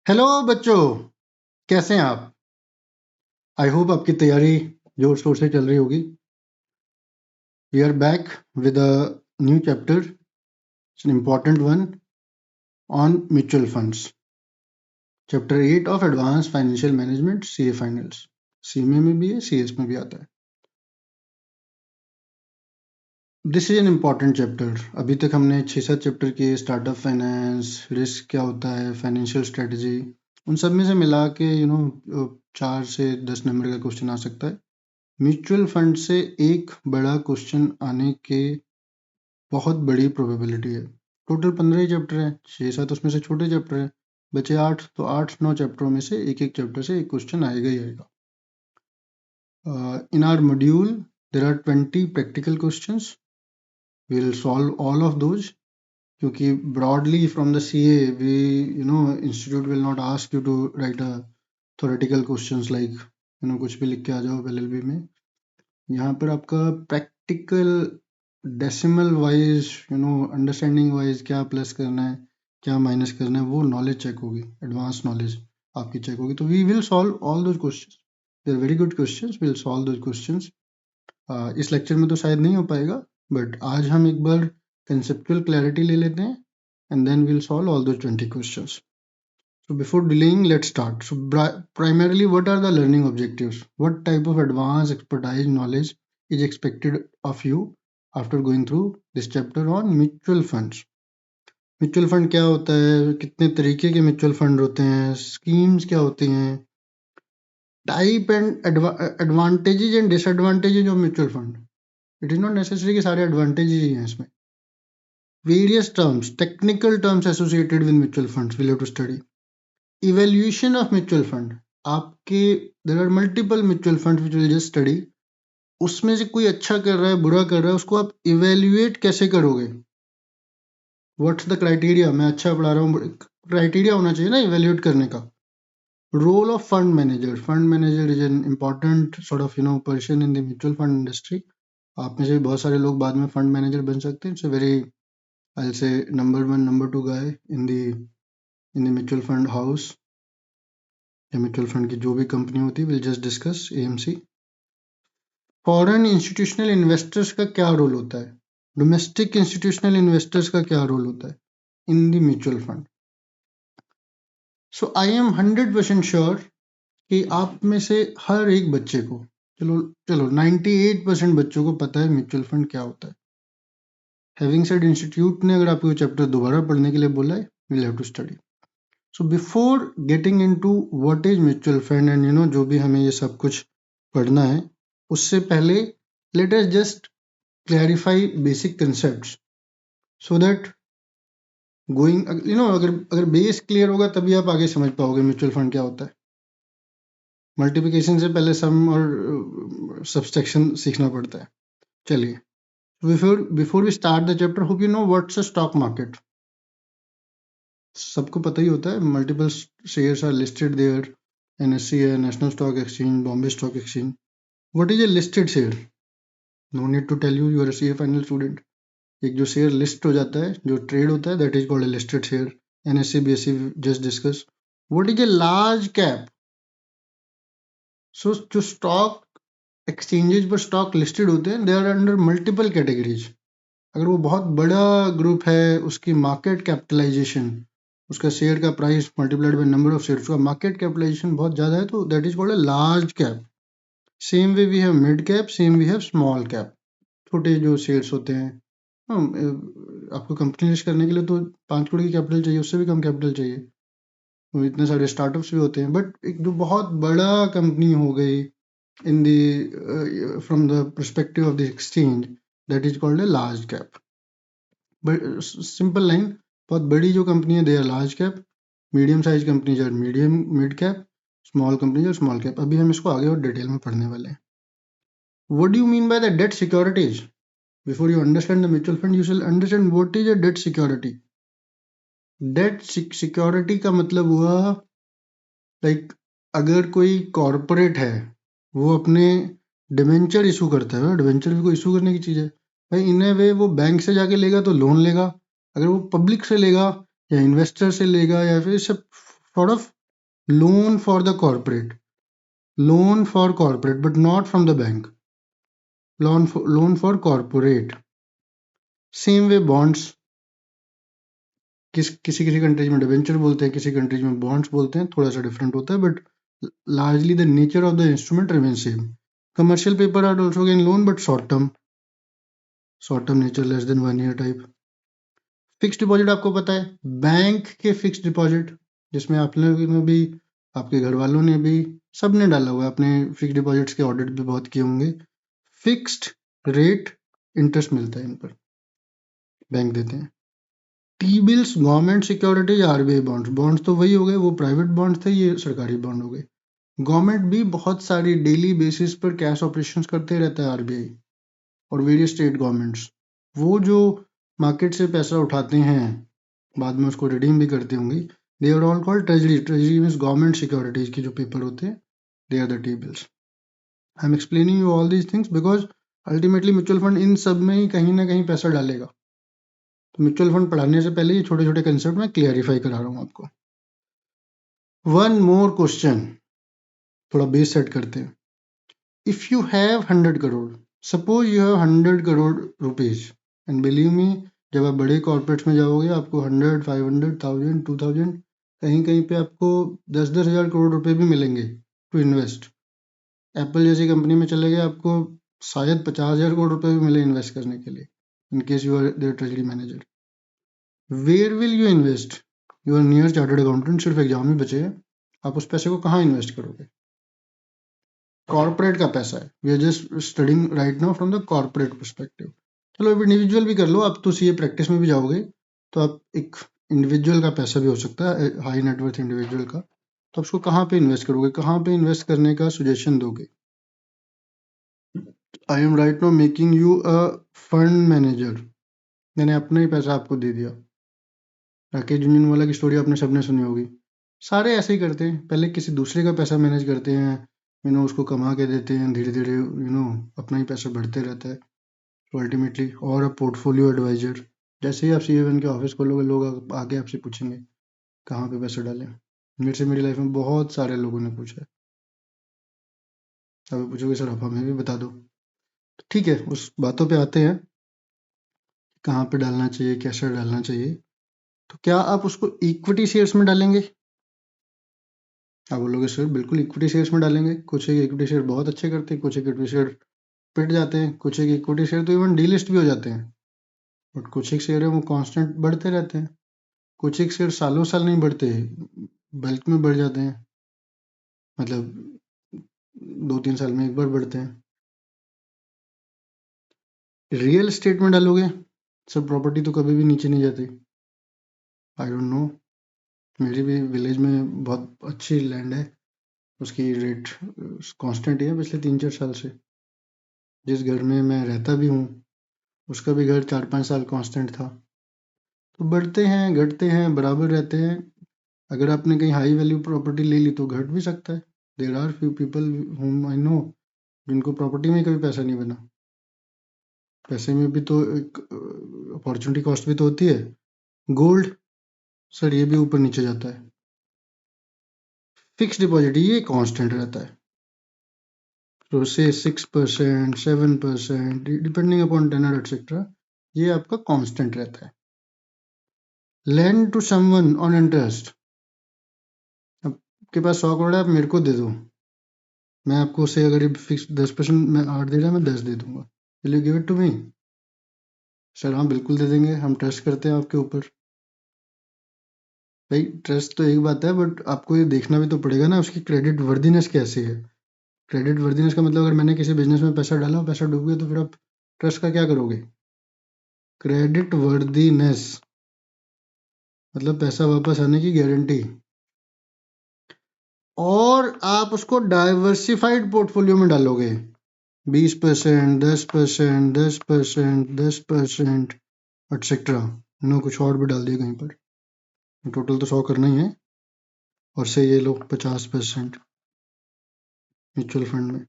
Hello बच्चों, कैसे हैं आप? आई होप आपकी तैयारी जोर शोर से चल रही होगी। We are back with a new chapter, it's an important one on mutual funds. Chapter 8 of advance financial management CA finals. CMA में भी है, सीएस में भी आता है। This is an important chapter. अभी तक हमने 6-7 चैप्टर किए, स्टार्टअप फाइनेंस, रिस्क क्या होता है, फाइनेंशियल स्ट्रेटजी, उन सब में से मिला के 4 से 10 नंबर का क्वेश्चन आ सकता है। म्यूचुअल फंड से एक बड़ा क्वेश्चन आने के बहुत बड़ी प्रोबेबिलिटी है। टोटल 15 ही चैप्टर हैं, 6-7 उसमें से छोटे चैप्टर हैं, बचे 8, तो 8-9 चैप्टरों में से एक चैप्टर से एक क्वेश्चन आएगा ही आएगा। In our module there are 20 practical questions. We will solve all of those, क्योंकि ब्रॉडली फ्रॉम द सीए वी institute will not ask you to write a theoretical questions like कुछ भी लिख के आ जाओ एलएलबी में। यहाँ पर आपका practical decimal wise understanding wise क्या प्लस करना है, क्या माइनस करना है, वो नॉलेज चेक होगी, एडवांस नॉलेज आपकी चेक होगी। तो we will solve all those questions, they are very good questions, we will solve those questions. इस लेक्चर में तो शायद नहीं हो पाएगा, बट आज हम एक बार कंसेप्चुअल क्लैरिटी ले लेते हैं and then we will solve all those 20 questions. So before delaying, let's start. So primarily, what are the learning objectives? What type of advanced expertise knowledge is expected of you after going through this chapter on mutual funds? Mutual fund क्या होता है, कितने तरीके के mutual fund होते हैं, schemes क्या होती हैं, type and advantages and disadvantages of mutual fund. It is not necessary कि सारे एडवांटेजेस ही हैं इसमें. Various terms, technical terms associated with mutual funds we have to study. Evaluation of mutual fund, आपके there are multiple mutual fund which will just study. उसमें से कोई अच्छा कर रहा है, बुरा कर रहा है, उसको आप इवेल्युएट कैसे करोगे? What's the criteria? मैं अच्छा पढ़ा रहा हूँ, क्राइटेरिया होना चाहिए ना इवेल्युएट करने का. Role of fund manager. Fund manager is an important sort of person in the mutual fund industry. आप में से बहुत सारे लोग बाद में फंड मैनेजर बन सकते हैं. It's a very, I will से, number 1 number 2 guy in the mutual fund house या म्यूचुअल फंड की जो भी कंपनी होती है. Will just discuss AMC. Foreign institutional investors का क्या रोल होता है, डोमेस्टिक इंस्टीट्यूशनल इन्वेस्टर्स का क्या रोल होता है इन the mutual fund. So I am 100% sure कि आप में से हर एक बच्चे को, चलो 98% बच्चों को पता है म्यूचुअल फंड क्या होता है. हैविंग सेड, इंस्टीट्यूट ने अगर आपको चैप्टर दोबारा पढ़ने के लिए बोला है, will have to study. So before getting into what is mutual fund and जो भी हमें ये सब कुछ पढ़ना है, उससे पहले let us just clarify basic concepts so that going अगर बेस क्लियर होगा तभी आप आगे समझ पाओगे म्यूचुअल फंड क्या होता है. मल्टीप्लिकेशन से पहले सम और सब्सट्रैक्शन सीखना पड़ता है. चलिए, before we start the chapter, hope you know what's a stock market. सबको पता ही होता है, multiple shares are listed there. NSC है, national stock exchange, Bombay stock exchange. What is a listed share? No need to tell you, you are a CA final student. एक जो share list हो जाता है, जो ट्रेड होता है, that is called a listed share. NSC BSC just discuss. What is a large cap? So जो stock exchanges पर स्टॉक लिस्टेड होते हैं, they are under multiple categories. अगर वो बहुत बड़ा ग्रुप है, उसकी मार्केट कैपिटलाइजेशन, उसका शेयर का price multiplied by number of shares, उसका मार्केट कैपिटलाइजेशन बहुत ज़्यादा है, तो that is called a large cap. Same way we have mid cap, same we have small cap. छोटे जो शेयर्स होते हैं, आपको कंपनी लिस्ट करने के लिए तो 5 करोड़ की कैपिटल चाहिए, उससे भी कम कैपिटल चाहिए. तो इतने सारे स्टार्टअप्स भी होते हैं, बट एक जो बहुत बड़ा कंपनी हो गई in the from the perspective of the exchange, that is called a large cap. Simple line, बहुत बड़ी जो कंपनी है they are large cap, medium size companies are medium mid cap, small companies are small cap. अभी हम इसको आगे और detail में पढ़ने वाले हैं. What do you mean by the debt securities? Before you understand the mutual fund, you should understand what is a debt security. Debt security का मतलब हुआ, लाइक अगर कोई कॉरपोरेट है, वो अपने डिवेंचर इशू करता है. डिवेंचर भी कोई इशू करने की चीज़ है भाई. इन ए वे वो बैंक से जाके लेगा तो लोन लेगा. अगर वो पब्लिक से लेगा या इन्वेस्टर से लेगा या फिर सब sort of loan for the corporate, but not from the bank. Loan for corporate. Same way bonds, किसी कंट्रीज में डिवेंचर बोलते हैं, किसी कंट्रीज में बॉन्ड्स बोलते हैं, थोड़ा सा डिफरेंट होता है, but largely the nature of the instrument remains same. Commercial paper are also again loan, but short term nature, less than 1 year type. Fix deposit आपको पता है, बैंक के फिक्स डिपॉजिट, जिसमें आप लोगों ने भी, आपके घर वालों ने भी, सबने डाला हुआ है अपने फिक्स डिपॉजिट्स के ऑडिट भी बहुत किए होंगे. फिक्स्ड रेट इंटरेस्ट मिलता है इन पर, बैंक देते हैं. T bills, government securities, RBI bonds तो वही हो गए, वो प्राइवेट बॉन्ड्स थे, ये सरकारी बॉन्ड हो गए. गवर्नमेंट भी बहुत सारी डेली बेसिस पर कैश ऑपरेशंस करते रहता है, आरबीआई और वेरियस स्टेट गवर्नमेंट्स. वो जो मार्केट से पैसा उठाते हैं, बाद में उसको रिडीम भी करते होंगे, they are all called treasury. Treasury means government securities के जो पेपर होते हैं, they are the T bills. I am explaining you all these things because ultimately mutual fund इन सब में ही कहीं ना कहीं पैसा डालेगा. तो म्यूचुअल फंड पढ़ाने से पहले ये छोटे छोटे कंसेप्ट मैं क्लियरिफाई करा रहा हूँ आपको. वन मोर क्वेश्चन, थोड़ा बेस सेट करते हैं. If you have 100 crore, suppose you have 100 crore rupees, and believe me, जब आप बड़े कॉर्पोरेट्स में जाओगे आपको 100, 500, 1000, 2000, कहीं कहीं पे आपको 10-10 हजार करोड़ रुपए भी मिलेंगे टू इन्वेस्ट. एप्पल जैसी कंपनी में चले गए, आपको शायद 50,000 करोड़ रुपए भी मिले इन्वेस्ट करने के लिए, in case you are their treasury manager. Where will you invest? You are near chartered accountant, सिर्फ एग्जाम ही बचे हैं, आप उस पैसे को कहाँ इन्वेस्ट करोगे? कॉर्पोरेट का पैसा है, we are just studying right now from the corporate perspective. चलो अब इंडिविजुअल भी कर लो, अब तो सीए प्रैक्टिस में भी जाओगे तो आप एक इंडिविजुअल का पैसा भी हो सकता है, हाई नेटवर्थ इंडिविजुअल का, तो आप उसको कहाँ पे इन्वेस्ट करोगे, कहाँ पे इन्वेस्ट करने का सजेशन दोगे? I am right now making you a fund manager. मैंने अपना ही पैसा आपको दे दिया. राकेश झुनझुनवाला की स्टोरी आपने सबने सुनी होगी. सारे ऐसे ही करते हैं, पहले किसी दूसरे का पैसा मैनेज करते हैं, उसको कमा के देते हैं, धीरे धीरे अपना ही पैसा बढ़ते रहता है. तो अल्टीमेटली, और अ पोर्टफोलियो एडवाइजर, जैसे ही आप सीए बन के ऑफिस खोलोगे, लोग आगे आपसे पूछेंगे कहाँ पे पैसा डालें. मेरे से मेरी लाइफ में बहुत सारे लोगों ने पूछा है. अभी पूछोगे सर आप हमें भी बता दो. ठीक है, उस बातों पे आते हैं, कहाँ पे डालना चाहिए, कैसे डालना चाहिए. तो क्या आप उसको इक्विटी शेयर्स में डालेंगे? आप बोलोगे सर बिल्कुल इक्विटी शेयर्स में डालेंगे. कुछ एक इक्विटी शेयर बहुत अच्छे करते हैं, कुछ एक इक्विटी शेयर पिट जाते हैं, कुछ एक इक्विटी शेयर तो इवन डीलिस्ट भी हो जाते हैं, बट कुछ एक शेयर है वो कांस्टेंट बढ़ते रहते हैं. कुछ एक शेयर सालों साल नहीं बढ़ते, बल्क में बढ़ जाते हैं, मतलब 2-3 साल में एक बार बढ़ते हैं. रियल एस्टेट में डालोगे, सब प्रॉपर्टी तो कभी भी नीचे नहीं जाती. आई डोंट नो, मेरी भी विलेज में बहुत अच्छी लैंड है, उसकी रेट कांस्टेंट ही है पिछले 3-4 साल से. जिस घर में मैं रहता भी हूँ, उसका भी घर 4-5 साल कांस्टेंट था. तो बढ़ते हैं, घटते हैं, बराबर रहते हैं. अगर आपने कहीं हाई वैल्यू प्रॉपर्टी ले ली तो घट भी सकता है. There are few people whom I know जिनको प्रॉपर्टी में कभी पैसा नहीं बना. पैसे में भी तो एक अपॉर्चुनिटी कॉस्ट भी तो होती है. गोल्ड, सर ये भी ऊपर नीचे जाता है. फिक्स डिपॉजिट ये कांस्टेंट रहता है, तो से 6%, 7%, डिपेंडिंग अपॉन टेनर एटसेट्रा, ये आपका कांस्टेंट रहता है. Lend to someone on interest, आपके पास 100 करोड़ है, आप मेरे को दे दो, मैं आपको से अगर ये फिक्स 10% में 8 दे रहा है, मैं 10 दे दूंगा. Will you give it to me? Sir हाँ बिल्कुल दे देंगे, हम ट्रस्ट करते हैं आपके ऊपर. भाई ट्रस्ट तो एक बात है, बट आपको ये देखना भी तो पड़ेगा ना उसकी क्रेडिट वर्दीनेस कैसी है. क्रेडिट वर्दीनेस का मतलब, अगर मैंने किसी बिजनेस में पैसा डाला, पैसा डूब गया, तो फिर आप ट्रस्ट का क्या करोगे? क्रेडिट वर्दीनेस मतलब पैसा वापस आने की गारंटी. और आप उसको डाइवर्सिफाइड पोर्टफोलियो में डालोगे, 20%, 10%, 10%, 10%, एटसेट्रा, कुछ और भी डाल दिया कहीं पर, टोटल तो 100 करना ही है. और से ये लो 50% म्यूचुअल फंड में.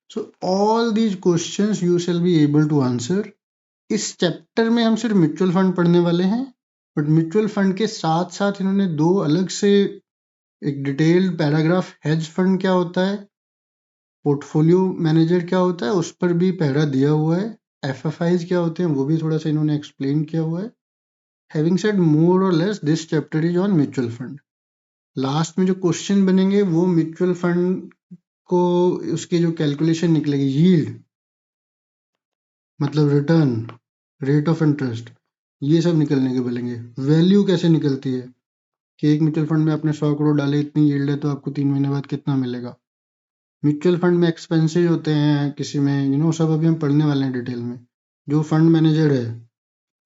So all these questions you shall be able to answer. इस चैप्टर में हम सिर्फ म्यूचुअल फंड पढ़ने वाले हैं, बट म्यूचुअल फंड के साथ साथ इन्होंने दो अलग से एक डिटेल्ड पैराग्राफ, हेज फंड क्या होता है, पोर्टफोलियो मैनेजर क्या होता है, उस पर भी पैरा दिया हुआ है, एफएफआईज क्या होते हैं वो भी थोड़ा सा इन्होंने एक्सप्लेन किया हुआ है। हैविंग सेड मोर और less this chapter is on mutual fund. Last में जो क्वेश्चन बनेंगे वो म्यूचुअल फंड को उसकी जो कैलकुलेशन निकलेगी, यील्ड मतलब रिटर्न, रेट ऑफ इंटरेस्ट, ये सब निकलने के बोलेंगे। वैल्यू कैसे निकलती है कि एक म्यूचुअल फंड में आपने 100 करोड़ डाले, इतनी यील्ड है, तो आपको 3 महीने बाद कितना मिलेगा। म्यूचुअल फंड में एक्सपेंसेस होते हैं, किसी में सब अभी हम पढ़ने वाले हैं डिटेल में। जो फंड मैनेजर है,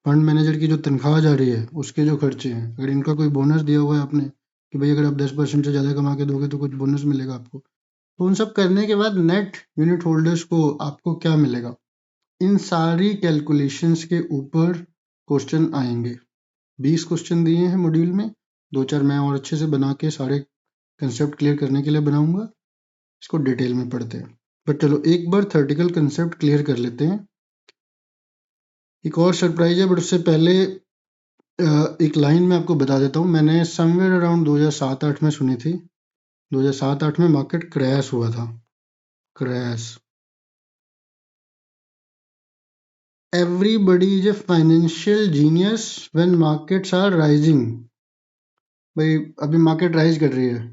फंड मैनेजर की जो तनख्वाह जा रही है, उसके जो खर्चे हैं, अगर इनका कोई बोनस दिया हुआ है आपने कि भाई अगर आप 10% से ज़्यादा कमा के दोगे तो कुछ बोनस मिलेगा आपको, तो उन सब करने के बाद नेट यूनिट होल्डर्स को आपको क्या मिलेगा, इन सारी कैलकुलेशंस के ऊपर क्वेश्चन आएंगे। 20 क्वेश्चन दिए हैं मॉड्यूल में, 2-4 मैं और अच्छे से बना के सारे कंसेप्ट क्लियर करने के लिए बनाऊंगा। इसको डिटेल में पढ़ते हैं, बट चलो एक बार थ्योरेटिकल कंसेप्ट क्लियर कर लेते हैं। एक और सरप्राइज है, बट उससे पहले एक लाइन मैं आपको बता देता हूँ। मैंने समवेयर अराउंड 2007-8 में सुनी थी, 2007-8 में मार्केट क्रैश हुआ था, crash. Everybody is a financial genius when markets are rising. भाई अभी मार्केट राइज कर रही है,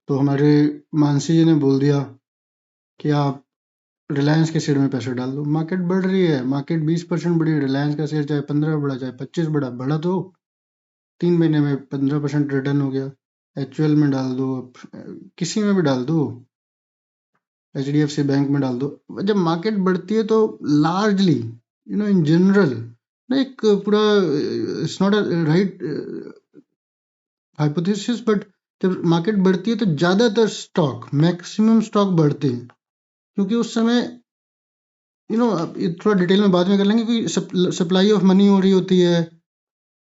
तो हमारे मानसी जी ने बोल दिया कि आप रिलायंस के शेयर में पैसे डाल दो। मार्केट बढ़ रही है, मार्केट 20% बढ़ी, रिलायंस का शेयर चाहे 15 बढ़ा चाहे 25 बढ़ा तो 3 महीने में 15% रिटर्न हो गया। एचयूएल में डाल दो, किसी में भी डाल दो, एचडीएफसी बैंक में डाल दो। जब मार्केट बढ़ती है तो लार्जली इन जनरल ना, एक पूरा it's not a right hypothesis, but जब मार्केट बढ़ती है तो ज्यादातर स्टॉक, मैक्सिमम स्टॉक बढ़ते हैं, क्योंकि उस समय थोड़ा डिटेल में बाद में कर लेंगे कि सप्लाई ऑफ मनी हो रही होती है,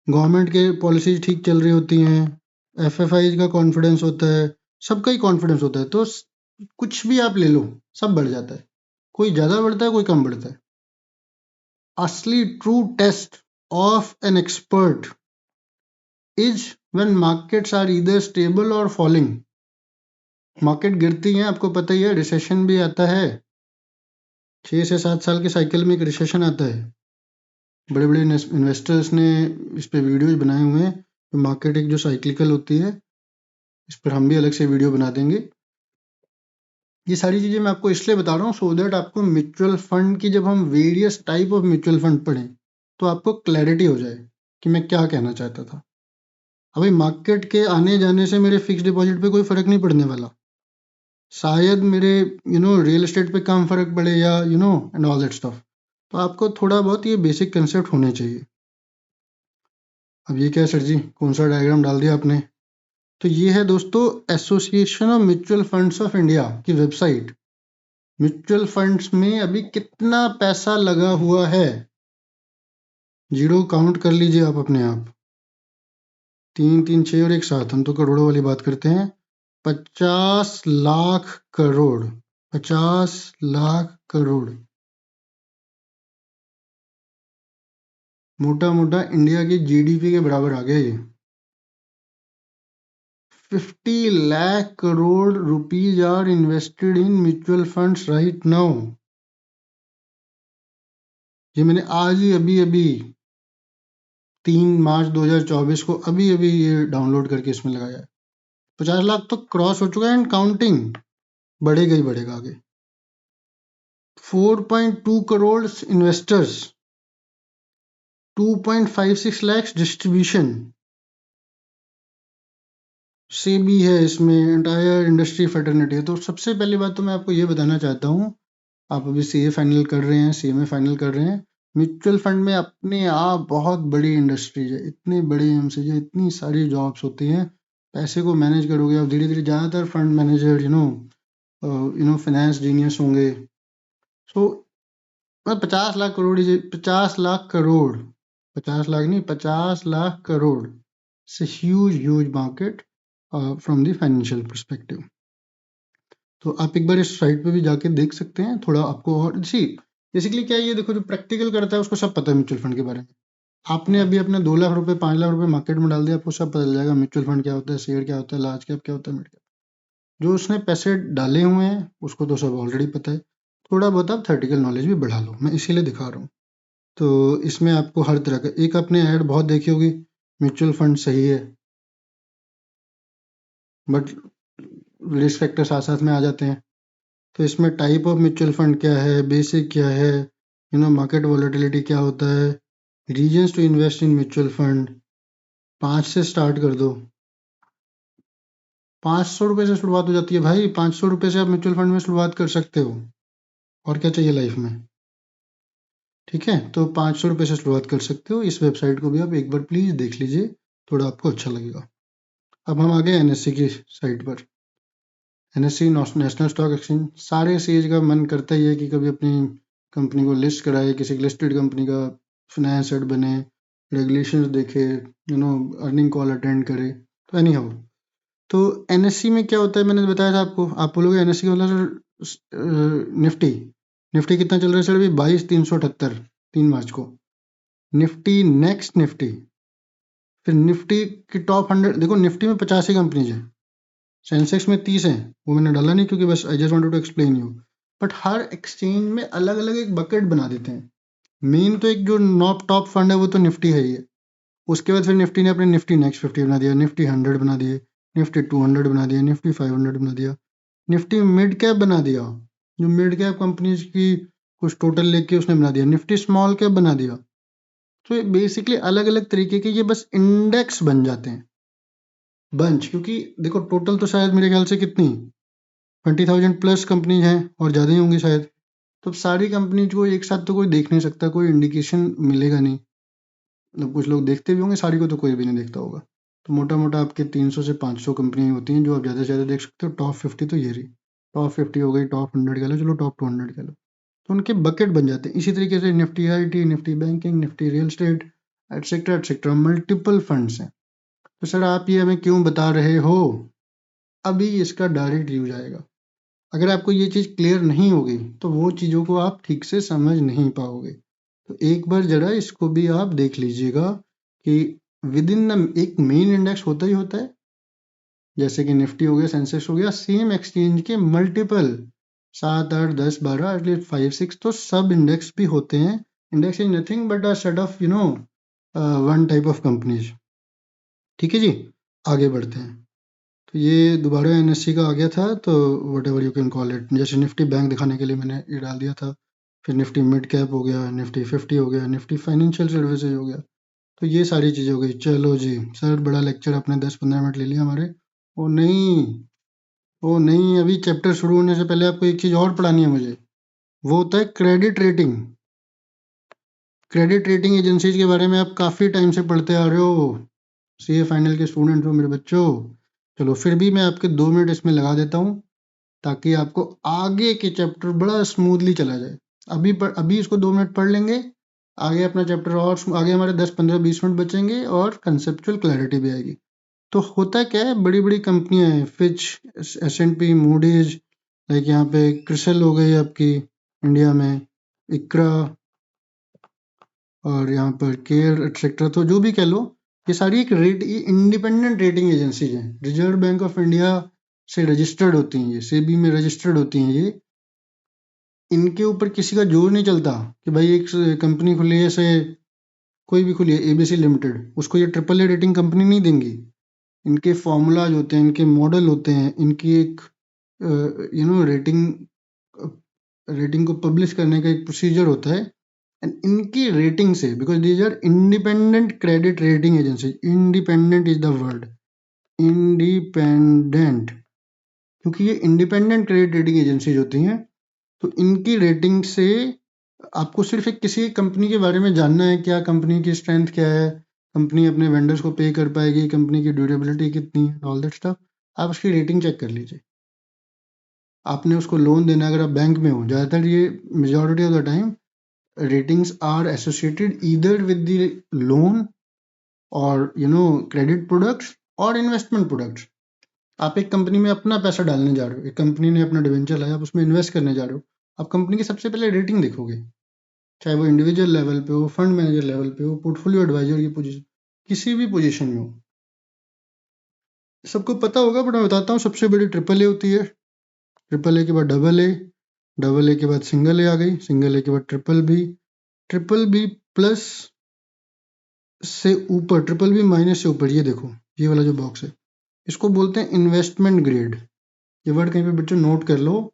गवर्नमेंट के पॉलिसीज ठीक चल रही होती हैं, एफएफआई का कॉन्फिडेंस होता है, सबका ही कॉन्फिडेंस होता है, तो कुछ भी आप ले लो सब बढ़ जाता है, कोई ज्यादा बढ़ता है कोई कम बढ़ता है। असली true test of an expert is when markets are either stable और फॉलिंग। मार्केट गिरती है, आपको पता ही है, रिसेशन भी आता है, 6 से 7 साल के साइकिल में एक रिसेशन आता है। बड़े बड़े इन्वेस्टर्स ने इस पे वीडियोज बनाए हुए हैं। तो मार्केट एक जो साइक्लिकल होती है, इस पर हम भी अलग से वीडियो बना देंगे। ये सारी चीजें मैं आपको इसलिए बता रहा हूँ सो दैट आपको म्यूचुअल फंड की, जब हम various type of mutual fund पढ़ें तो आपको क्लैरिटी हो जाए कि मैं क्या कहना चाहता था। अभी मार्केट के आने जाने से मेरे फिक्स डिपॉजिट पे कोई फर्क नहीं पड़ने वाला, शायद मेरे रियल एस्टेट पे कम फर्क पड़े, या एंड ऑल दैट स्टफ। तो आपको थोड़ा बहुत ये बेसिक कंसेप्ट होने चाहिए। अब ये क्या सर जी, कौन सा डायग्राम डाल दिया आपने? तो ये है दोस्तों association of mutual funds of India की वेबसाइट। म्यूचुअल फंड्स में अभी कितना पैसा लगा हुआ है, जीरो काउंट कर लीजिए आप अपने आप। 3 3 6 और एक साथ, हम तो करोड़ों वाली बात करते हैं। 50 लाख करोड़, 50 लाख करोड़, मोटा मोटा इंडिया की जीडीपी के बराबर आ गया ये। 50 lakh crore rupees are invested in mutual funds right now। ये मैंने आज ही अभी 3 मार्च 2024 को अभी ये डाउनलोड करके इसमें लगाया है। 50 लाख तो क्रॉस हो चुका है एंड काउंटिंग, बढ़ेगा ही बढ़ेगा आगे। 4.2 करोड़ इन्वेस्टर्स, 2.56 lakhs डिस्ट्रीब्यूशन से भी है इसमें, एंटायर इंडस्ट्री फेटर्निटी है। तो सबसे पहली बात तो मैं आपको ये बताना चाहता हूँ, आप अभी सीए फाइनल कर रहे हैं, सीएमए फाइनल कर रहे हैं, म्यूचुअल फंड में अपने आप बहुत बड़ी इंडस्ट्रीज है, इतने बड़े एमसीज है, इतनी सारी जॉब्स होती हैं। पैसे को मैनेज करोगे आप धीरे धीरे, ज़्यादातर फंड मैनेजर फाइनेंस जीनियस होंगे। सो 50 लाख करोड़, 50 लाख करोड़, 50 लाख नहीं, 50 लाख करोड़ से huge market from the financial perspective. तो आप एक बार इस साइट पे भी जाके देख सकते हैं, थोड़ा आपको और बेसिकली क्या है, ये देखो जो प्रैक्टिकल करता है उसको सब पता है म्यूचुअल फंड के बारे में। आपने अभी अपने 2 लाख रुपए 5 लाख रुपए मार्केट में डाल दिया, आपको सब पता चल जाएगा म्यूचुअल फंड क्या होता है, शेयर क्या होता है, लार्ज कैप क्या होता है, मिड कैप। जो उसने पैसे डाले हुए हैं उसको तो सब ऑलरेडी पता है। थोड़ा बहुत आप थर्टिकल नॉलेज भी बढ़ा लो, मैं इसीलिए दिखा रहा हूँ। तो इसमें आपको हर तरह का, एक आपने ऐड बहुत देखी होगी, म्यूचुअल फंड सही है बट रिस्क फैक्टर साथ साथ में आ जाते हैं। तो इसमें टाइप ऑफ म्यूचुअल फंड क्या है, बेसिक क्या है, मार्केट वॉलेटिलिटी क्या होता है, reasons to invest in mutual fund. 5 से स्टार्ट कर दो, 500 रुपये से शुरुआत हो जाती है भाई। 500 रुपये से आप म्यूचुअल फंड में शुरुआत कर सकते हो, और क्या चाहिए लाइफ में। ठीक है, तो 500 रुपये से शुरुआत कर सकते हो। इस वेबसाइट को भी आप एक बार प्लीज देख लीजिए, थोड़ा आपको अच्छा लगेगा। अब हम आ गए एनएससी की साइट पर। एनएससी नेशनल स्टॉक एक्सचेंज, सारे सीएज का मन करता ही है कि कभी अपनी कंपनी को लिस्ट कराए, किसी लिस्टेड कंपनी का फाइनेंस हेड बने, रेगुलेशंस देखे, अर्निंग कॉल अटेंड करे। तो एनी हाउ, तो एनएससी में क्या होता है, मैंने बताया था आपको। आप बोलोगे एनएससी का मतलब सर निफ्टी, निफ्टी कितना चल रहा है सर अभी? 22,378 3 मार्च को। निफ्टी, नेक्स्ट निफ्टी, फिर निफ्टी की टॉप 100। देखो निफ्टी में 85 कंपनीज हैं, सेंसेक्स में 30 हैं, वो मैंने डाला नहीं क्योंकि बस I just wanted to explain you. But हर एक्सचेंज में अलग अलग एक बकेट बना देते हैं। मेन तो एक जो नॉप टॉप फंड है वो तो निफ्टी है ही है। उसके बाद फिर निफ्टी ने अपने निफ्टी नेक्स्ट 50 बना दिया, निफ्टी 100 बना दिए, निफ्टी 200 बना दिया, निफ्टी 500 बना दिया, निफ्टी मिड कैप बना दिया, जो मिड कैप कंपनीज की कुछ टोटल लेके उसने बना दिया, निफ्टी स्मॉल कैप बना दिया। तो बेसिकली अलग अलग तरीके के ये बस इंडेक्स बन जाते हैं, बंच। क्योंकि देखो टोटल तो शायद मेरे ख्याल से कितनी 20,000 प्लस कंपनीज हैं, और ज़्यादा ही होंगी शायद। तो सारी कंपनीज को एक साथ तो कोई देख नहीं सकता, कोई इंडिकेशन मिलेगा नहीं। मतलब कुछ लोग देखते भी होंगे, सारी को तो कोई भी नहीं देखता होगा। तो मोटा मोटा आपके 300 से 500 कंपनी होती हैं जो आप ज़्यादा से ज़्यादा देख सकते हो। टॉप 50 तो ये रही, टॉप 50 हो गई, टॉप 100 कह लो, चलो टॉप 200 कह लो। तो उनके बकेट बन जाते हैं। इसी तरीके से Nifty IT, Nifty banking, Nifty real estate, etcetera etcetera, multiple funds हैं। तो सर आप ये हमें क्यों बता रहे हो? अभी इसका डायरेक्ट यूज आएगा। अगर आपको ये चीज़ क्लियर नहीं होगी तो वो चीज़ों को आप ठीक से समझ नहीं पाओगे। तो एक बार जरा इसको भी आप देख लीजिएगा कि विद इन एक मेन इंडेक्स होता ही होता है, जैसे कि निफ्टी हो गया, सेंसेक्स हो गया, सेम एक्सचेंज के मल्टीपल 7 8 10 12 एटलीस्ट 5 6 तो सब इंडेक्स भी होते हैं। Index is nothing but a set of one type of companies. ठीक है जी, आगे बढ़ते हैं। तो ये दोबारा एनएससी का आ गया था, तो what ever you can call it. जैसे निफ्टी बैंक दिखाने के लिए मैंने ये डाल दिया था। फिर निफ्टी मिड कैप हो गया, निफ्टी 50 हो गया, निफ्टी फाइनेंशियल सर्विसेज हो गया। तो ये सारी चीज़ें हो गई। चलो जी सर, बड़ा लेक्चर आपने 10-15 मिनट ले लिया हमारे। ओ नहीं, ओ नहीं, अभी चैप्टर शुरू होने से पहले आपको एक चीज़ और पढ़ानी है मुझे। वो होता है credit rating. Credit rating agencies के बारे में आप काफ़ी टाइम से पढ़ते आ रहे हो, सीए फाइनल के स्टूडेंट हो मेरे बच्चों। चलो फिर भी मैं आपके 2 मिनट इसमें लगा देता हूँ, ताकि आपको आगे के चैप्टर बड़ा स्मूथली चला जाए। अभी इसको 2 मिनट पढ़ लेंगे, आगे अपना चैप्टर और आगे हमारे 10 15 20 मिनट बचेंगे और कंसेप्चुअल क्लैरिटी भी आएगी। तो होता क्या है, बड़ी बड़ी कंपनियां हैं, फिच, एस&पी, मूडीज, लाइक यहाँ पे क्रिसल हो गई आपकी इंडिया में, इक्रा, और यहाँ पर केयर एटसेट्रा। तो जो भी कह लो, ये सारी एक इंडिपेंडेंट रेटिंग एजेंसीज हैं, रिजर्व बैंक ऑफ इंडिया से रजिस्टर्ड होती हैं, ये सेबी में रजिस्टर्ड होती हैं। ये इनके ऊपर किसी का जोर नहीं चलता कि भाई एक कंपनी खुली है, से कोई भी खुली है, एबीसी लिमिटेड, उसको ये ट्रिपल ए रेटिंग कंपनी नहीं देंगी। इनके फॉर्मूलाज होते हैं, इनके मॉडल होते हैं, इनकी एक रेटिंग रेटिंग को पब्लिश करने का एक प्रोसीजर होता है। एंड इनकी रेटिंग से, because these are independent credit rating agency, independent is the word, independent, क्योंकि ये इंडिपेंडेंट क्रेडिट रेटिंग एजेंसीज होती हैं। तो इनकी रेटिंग से आपको सिर्फ एक किसी कंपनी के बारे में जानना है, क्या कंपनी की स्ट्रेंथ क्या है, कंपनी अपने वेंडर्स को पे कर पाएगी, कंपनी की ड्यूरेबिलिटी कितनी है, ऑल दैट स्टफ। आप उसकी रेटिंग चेक कर लीजिए। आपने उसको लोन देना है, अगर आप बैंक में हो, ज़्यादातर ये majority of the time ratings are associated either with the loan और क्रेडिट प्रोडक्ट्स और इन्वेस्टमेंट प्रोडक्ट्स। आप एक कंपनी में अपना पैसा डालने जा रहे हो, एक कंपनी ने अपना डिवेंचर लाया, आप उसमें इन्वेस्ट करने जा रहे हो, आप कंपनी की सबसे पहले रेटिंग देखोगे। चाहे वो इंडिविजुअल लेवल पे हो, फंड मैनेजर लेवल पे हो, पोर्टफोलियो एडवाइजर की पोजीशन, किसी भी पोजीशन में हो, सबको पता होगा। बट मैं बताता हूँ, सबसे बड़ी ट्रिपल ए होती है, ट्रिपल ए के बाद डबल ए, डबल ए के बाद सिंगल ए आ गई, सिंगल ए के बाद ट्रिपल बी प्लस से ऊपर, ट्रिपल बी माइनस से ऊपर, ये देखो ये वाला जो बॉक्स है, इसको बोलते हैं इन्वेस्टमेंट ग्रेड। ये वर्ड कहीं पे बच्चों नोट कर लो।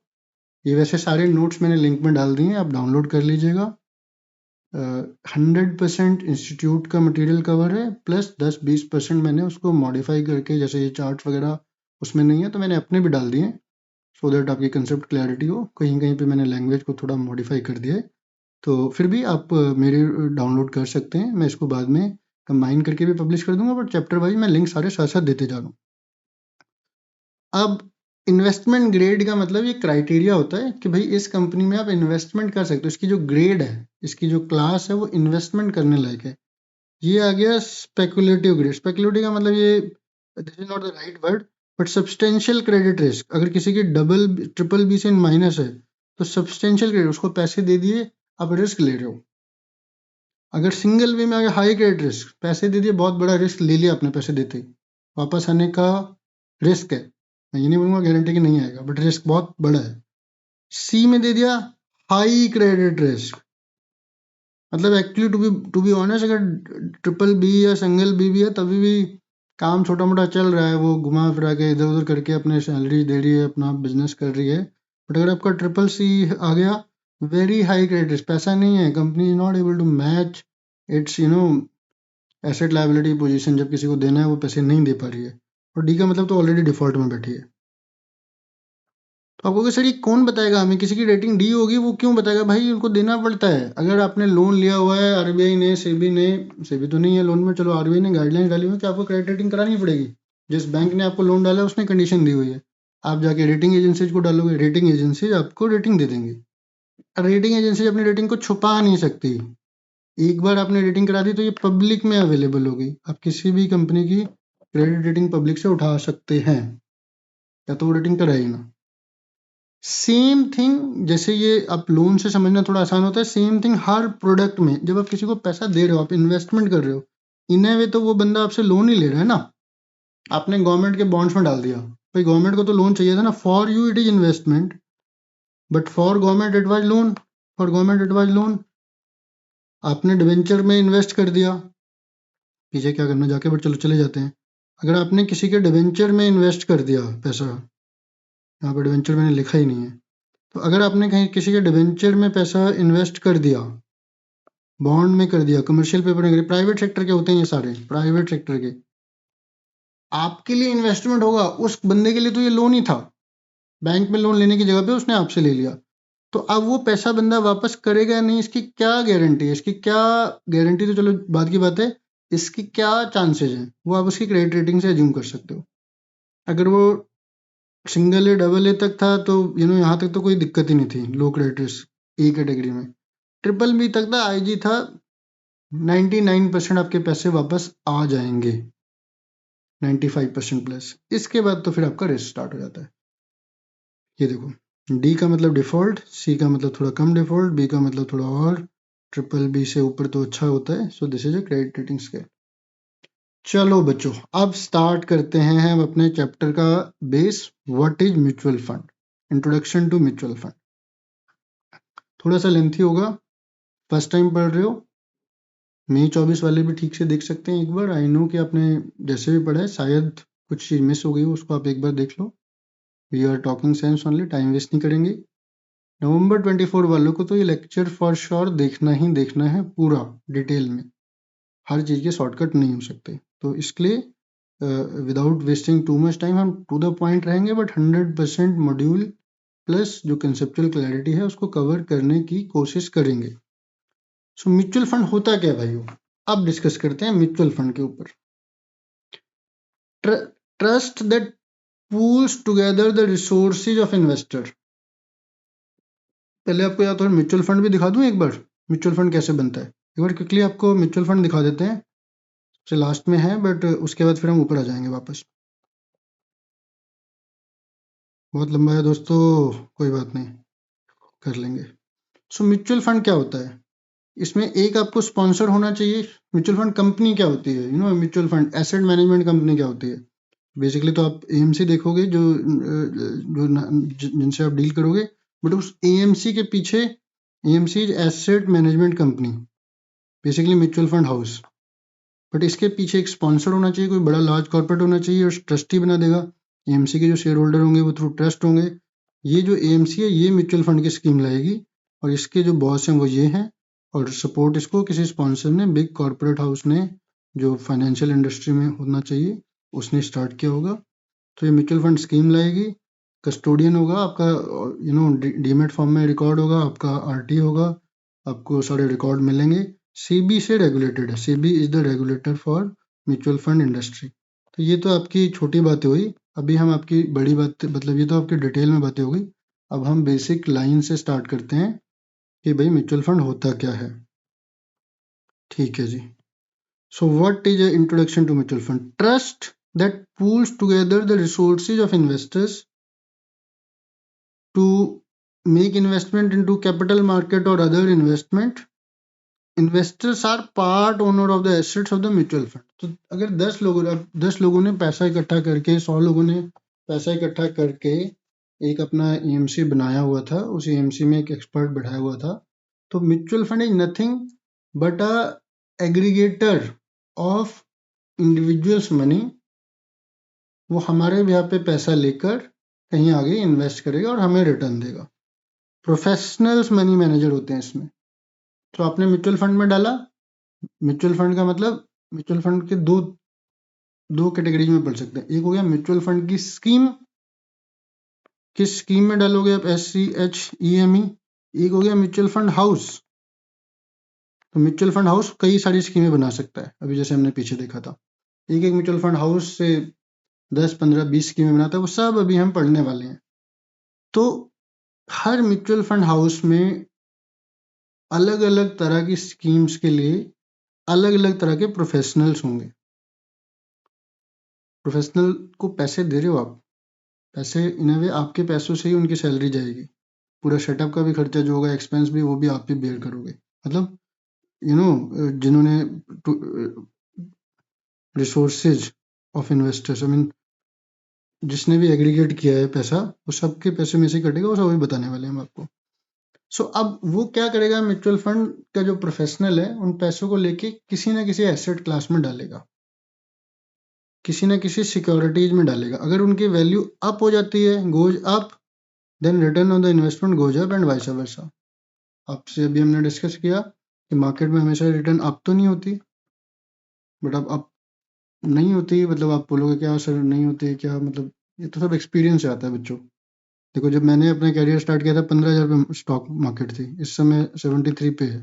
ये वैसे सारे नोट्स मैंने लिंक में डाल दिए हैं, आप डाउनलोड कर लीजिएगा। 100% इंस्टीट्यूट का मटेरियल कवर है, प्लस 10-20% मैंने उसको मॉडिफाई करके, जैसे ये चार्ट वगैरह उसमें नहीं है तो मैंने अपने भी डाल दिए, सो दैट आपकी कंसेप्ट क्लैरिटी हो। कहीं कहीं पे मैंने लैंग्वेज को थोड़ा मॉडिफाई कर दिया है, तो फिर भी आप मेरे डाउनलोड कर सकते हैं। मैं इसको बाद में कंबाइन करके भी पब्लिश कर दूंगा, बट चैप्टर वाइज मैं लिंक सारे साथ साथ देते जा रहा हूँ। अब इन्वेस्टमेंट ग्रेड का मतलब ये क्राइटेरिया होता है कि भाई इस कंपनी में आप इन्वेस्टमेंट कर सकते हो, इसकी जो ग्रेड है, इसकी जो क्लास है, वो इन्वेस्टमेंट करने लायक है। ये आ गया स्पेकुलेटिव ग्रेड। स्पेकुलेटिव का मतलब ये, this is not the right word, but substantial credit risk. अगर किसी की डबल ट्रिपल बी से माइनस है तो सब्सटेंशियल क्रेडिट, उसको पैसे दे दिए, आप रिस्क ले रहे हो। अगर सिंगल बी में आ गया हाई क्रेडिट रिस्क, पैसे दे दिए, बहुत बड़ा रिस्क ले लिया आपने, पैसे देते ही वापस आने का रिस्क है। मैं ये नहीं बोलूंगा गारंटी कि नहीं आएगा, बट रिस्क बहुत बड़ा है। सी में दे दिया हाई क्रेडिट रिस्क, मतलब एक्चुअली टू बी ऑनेस्ट, अगर ट्रिपल बी या सिंगल बी भी है तभी भी काम छोटा मोटा चल रहा है, वो घुमा फिरा के इधर उधर करके अपने सैलरी दे रही है, अपना बिजनेस कर रही है। बट अगर आपका ट्रिपल सी आ गया, वेरी हाई क्रेडिट रिस्क, पैसा नहीं है, company is not able to match its asset liability position, जब किसी को देना है वो पैसे नहीं दे पा रही है। और डी का मतलब तो ऑलरेडी डिफॉल्ट में बैठी है। तो आप कहोगे सर ये कौन बताएगा हमें, किसी की रेटिंग डी होगी वो क्यों बताएगा? भाई उनको देना पड़ता है। अगर आपने लोन लिया हुआ है, आरबीआई ने, सेबी तो नहीं है लोन में, चलो आरबीआई ने गाइडलाइन डाली हुई है कि आपको क्रेडिट रेटिंग करानी पड़ेगी। जिस बैंक ने आपको लोन डाला है उसने कंडीशन दी हुई है, आप जाके रेटिंग एजेंसीज को डालोगे, रेटिंग एजेंसीज आपको रेटिंग दे देंगी। रेटिंग एजेंसी अपनी रेटिंग को छुपा नहीं सकती। एक बार आपने रेटिंग करा दी तो ये पब्लिक में अवेलेबल होगी, आप किसी भी कंपनी की क्रेडिट रेटिंग पब्लिक से उठा सकते हैं, या तो वो रेटिंग कराई ना। सेम थिंग, जैसे ये आप लोन से समझना थोड़ा आसान होता है, सेम थिंग हर प्रोडक्ट में। जब आप किसी को पैसा दे रहे हो, आप इन्वेस्टमेंट कर रहे हो, इन ए वे तो वो बंदा आपसे लोन ही ले रहा है ना। आपने गवर्नमेंट के बॉन्ड्स में डाल दिया, भाई गवर्नमेंट को तो लोन चाहिए था ना, for you it is investment, but for government advise loan, for government advise loan. आपने डिवेंचर में इन्वेस्ट कर दिया, पीछे क्या करना जाके, बट चलो चले जाते हैं। अगर आपने किसी के डिवेंचर में इन्वेस्ट कर दिया पैसा, यहाँ पर डिवेंचर मैंने लिखा ही नहीं है, तो अगर आपने कहीं किसी के डिवेंचर में पैसा इन्वेस्ट कर दिया, बॉन्ड में कर दिया, कमर्शियल पेपर में कर दिया, प्राइवेट सेक्टर के होते हैं ये सारे, प्राइवेट सेक्टर के, आपके लिए इन्वेस्टमेंट होगा, उस बंदे के लिए तो ये लोन ही था। बैंक में लोन लेने की जगह पे उसने आपसे ले लिया, तो अब वो पैसा बंदा वापस करेगा या नहीं, इसकी क्या गारंटी है? इसकी क्या गारंटी, तो चलो बात की बात है, इसकी क्या चांसेस हैं वो आप उसकी क्रेडिट रेटिंग से एज्यूम कर सकते हो। अगर वो सिंगल ए डबल ए तक था तो यहाँ तक तो कोई दिक्कत ही नहीं थी, लो क्रेडिट रिस्क ए कैटेगरी में। ट्रिपल बी तक था, आईजी था, 99% आपके पैसे वापस आ जाएंगे, 95% प्लस। इसके बाद तो फिर आपका रिस्क स्टार्ट हो जाता है। ये देखो, डी का मतलब डिफॉल्ट, सी का मतलब थोड़ा कम डिफॉल्ट, बी का मतलब थोड़ा और, ट्रिपल बी से ऊपर तो अच्छा होता है। So this is a credit rating scale. चलो बच्चों, अब स्टार्ट करते हैं हम अपने चैप्टर का base, what is mutual fund, introduction to mutual fund. थोड़ा सा लेंथी होगा, फर्स्ट टाइम पढ़ रहे हो, मई 24 वाले भी ठीक से देख सकते हैं एक बार। आई नो कि आपने जैसे भी पढ़ा है शायद कुछ चीज मिस हो गई हो, उसको आप एक बार देख लो। We are talking sense only, time waste नहीं करेंगे। नवंबर 24 वालों को तो ये लेक्चर फॉर श्योर देखना ही देखना है, पूरा डिटेल में, हर चीज के शॉर्टकट नहीं हो सकते। तो इसके लिए without wasting too much time हम टू द पॉइंट रहेंगे, बट 100% मॉड्यूल प्लस जो कंसेप्चुअल क्लैरिटी है उसको कवर करने की कोशिश करेंगे। सो म्यूचुअल फंड होता क्या भाइयों, अब डिस्कस करते हैं म्यूचुअल फंड के ऊपर। Trust that pools together the resources of investor. पहले आपको या तो म्यूचुअल फंड भी दिखा दूं एक बार, म्यूचुअल फंड कैसे बनता है एक बार क्विकली आपको म्यूचुअल फंड दिखा देते हैं। सबसे लास्ट में है, बट उसके बाद फिर हम ऊपर आ जाएंगे वापस। बहुत लंबा है दोस्तों, कोई बात नहीं, कर लेंगे। सो म्यूचुअल फंड क्या होता है? इसमें एक आपको स्पॉन्सर होना चाहिए। म्यूचुअल फंड कंपनी क्या होती है, mutual fund asset management company क्या होती है? बेसिकली तो आप एएमसी देखोगे जिनसे आप डील करोगे, बट उस एएमसी के पीछे, AMC asset management company, basically mutual fund house, but इसके पीछे एक स्पॉन्सर होना चाहिए, कोई बड़ा लार्ज कॉर्पोरेट होना चाहिए और ट्रस्टी बना देगा। एएमसी के जो शेयर होल्डर होंगे वो थ्रू ट्रस्ट होंगे। ये जो एएमसी है ये म्यूचुअल फंड की स्कीम लाएगी और इसके जो बॉस हैं वो ये हैं, और सपोर्ट इसको किसी स्पॉन्सर ने, बिग कॉर्पोरेट हाउस ने, जो फाइनेंशियल इंडस्ट्री में होना चाहिए, उसने स्टार्ट किया होगा। तो ये म्यूचुअल फंड स्कीम लाएगी, कस्टोडियन होगा आपका, डीमेट फॉर्म में रिकॉर्ड होगा, आपका आरटी होगा, आपको सारे रिकॉर्ड मिलेंगे। सेबी से रेगुलेटेड है, SEBI is the regulator for mutual fund industry. तो ये तो आपकी छोटी बातें हुई। अभी हम आपकी बड़ी बात, मतलब ये तो आपकी डिटेल में बातें हो गई। अब हम बेसिक लाइन से स्टार्ट करते हैं कि भाई म्यूचुअल फंड होता क्या है। ठीक है जी। So what is a introduction to mutual fund? Trust that pools together the resources of investors to make investment into capital market or other investment. Investors are part owner of the assets of the mutual fund. तो अगर 10 लोगों ने पैसा इकट्ठा करके, 100 लोगों ने पैसा इकट्ठा करके एक अपना एएमसी बनाया हुआ था, उस एएमसी में एक एक्सपर्ट बैठाया हुआ था, तो mutual fund is nothing but a aggregator of individuals money. वो हमारे यहाँ पे पैसा लेकर कहीं आगे इन्वेस्ट करेगा और हमें रिटर्न देगा। प्रोफेशनल्स मनी मैनेजर होते हैं इसमें। तो आपने म्यूचुअल फंड में डाला, म्यूचुअल फंड का मतलब, म्यूचुअल फंड के दो कैटेगरीज में पढ़ सकते हैं। एक हो गया म्यूचुअल फंड की स्कीम, किस स्कीम में डालोगे आप, SCHEME। एक हो गया म्यूचुअल फंड हाउस। तो म्यूचुअल फंड हाउस कई सारी स्कीमें बना सकता है, अभी जैसे हमने पीछे देखा था। एक एक म्यूचुअल फंड हाउस से 10, 15, 20 स्कीमें बनाता है, वो सब अभी हम पढ़ने वाले हैं। तो हर म्यूचुअल फंड हाउस में अलग अलग तरह की स्कीम्स के लिए अलग अलग तरह के प्रोफेशनल्स होंगे। प्रोफेशनल को पैसे दे रहे हो आप, पैसे इन अ वे आपके पैसों से ही उनकी सैलरी जाएगी, पूरा सेटअप का भी खर्चा जो होगा, एक्सपेंस भी, वो भी आप ही बेयर करोगे। मतलब जिन्होंने resources of investors, I mean जिसने भी एग्रीगेट किया है पैसा, वो सबके पैसे में से कटेगा, वो सब अभी बताने वाले हैं हम आपको। सो अब वो क्या करेगा, म्यूचुअल फंड का जो प्रोफेशनल है उन पैसों को लेके किसी ना किसी एसेट क्लास में डालेगा, किसी ना किसी सिक्योरिटीज में डालेगा। अगर उनकी वैल्यू अप हो जाती है, goes up, then return on the investment goes up and vice versa. आपसे अभी हमने डिस्कस किया कि मार्केट में हमेशा रिटर्न अप तो नहीं होती, बट अब अप नहीं होती, मतलब आप बोलोगे क्या सर नहीं होती क्या, मतलब ये तो सब एक्सपीरियंस से आता है बच्चों। देखो जब मैंने अपना करियर स्टार्ट किया था 15,000 पे स्टॉक मार्केट थी, इस समय 73 पे है।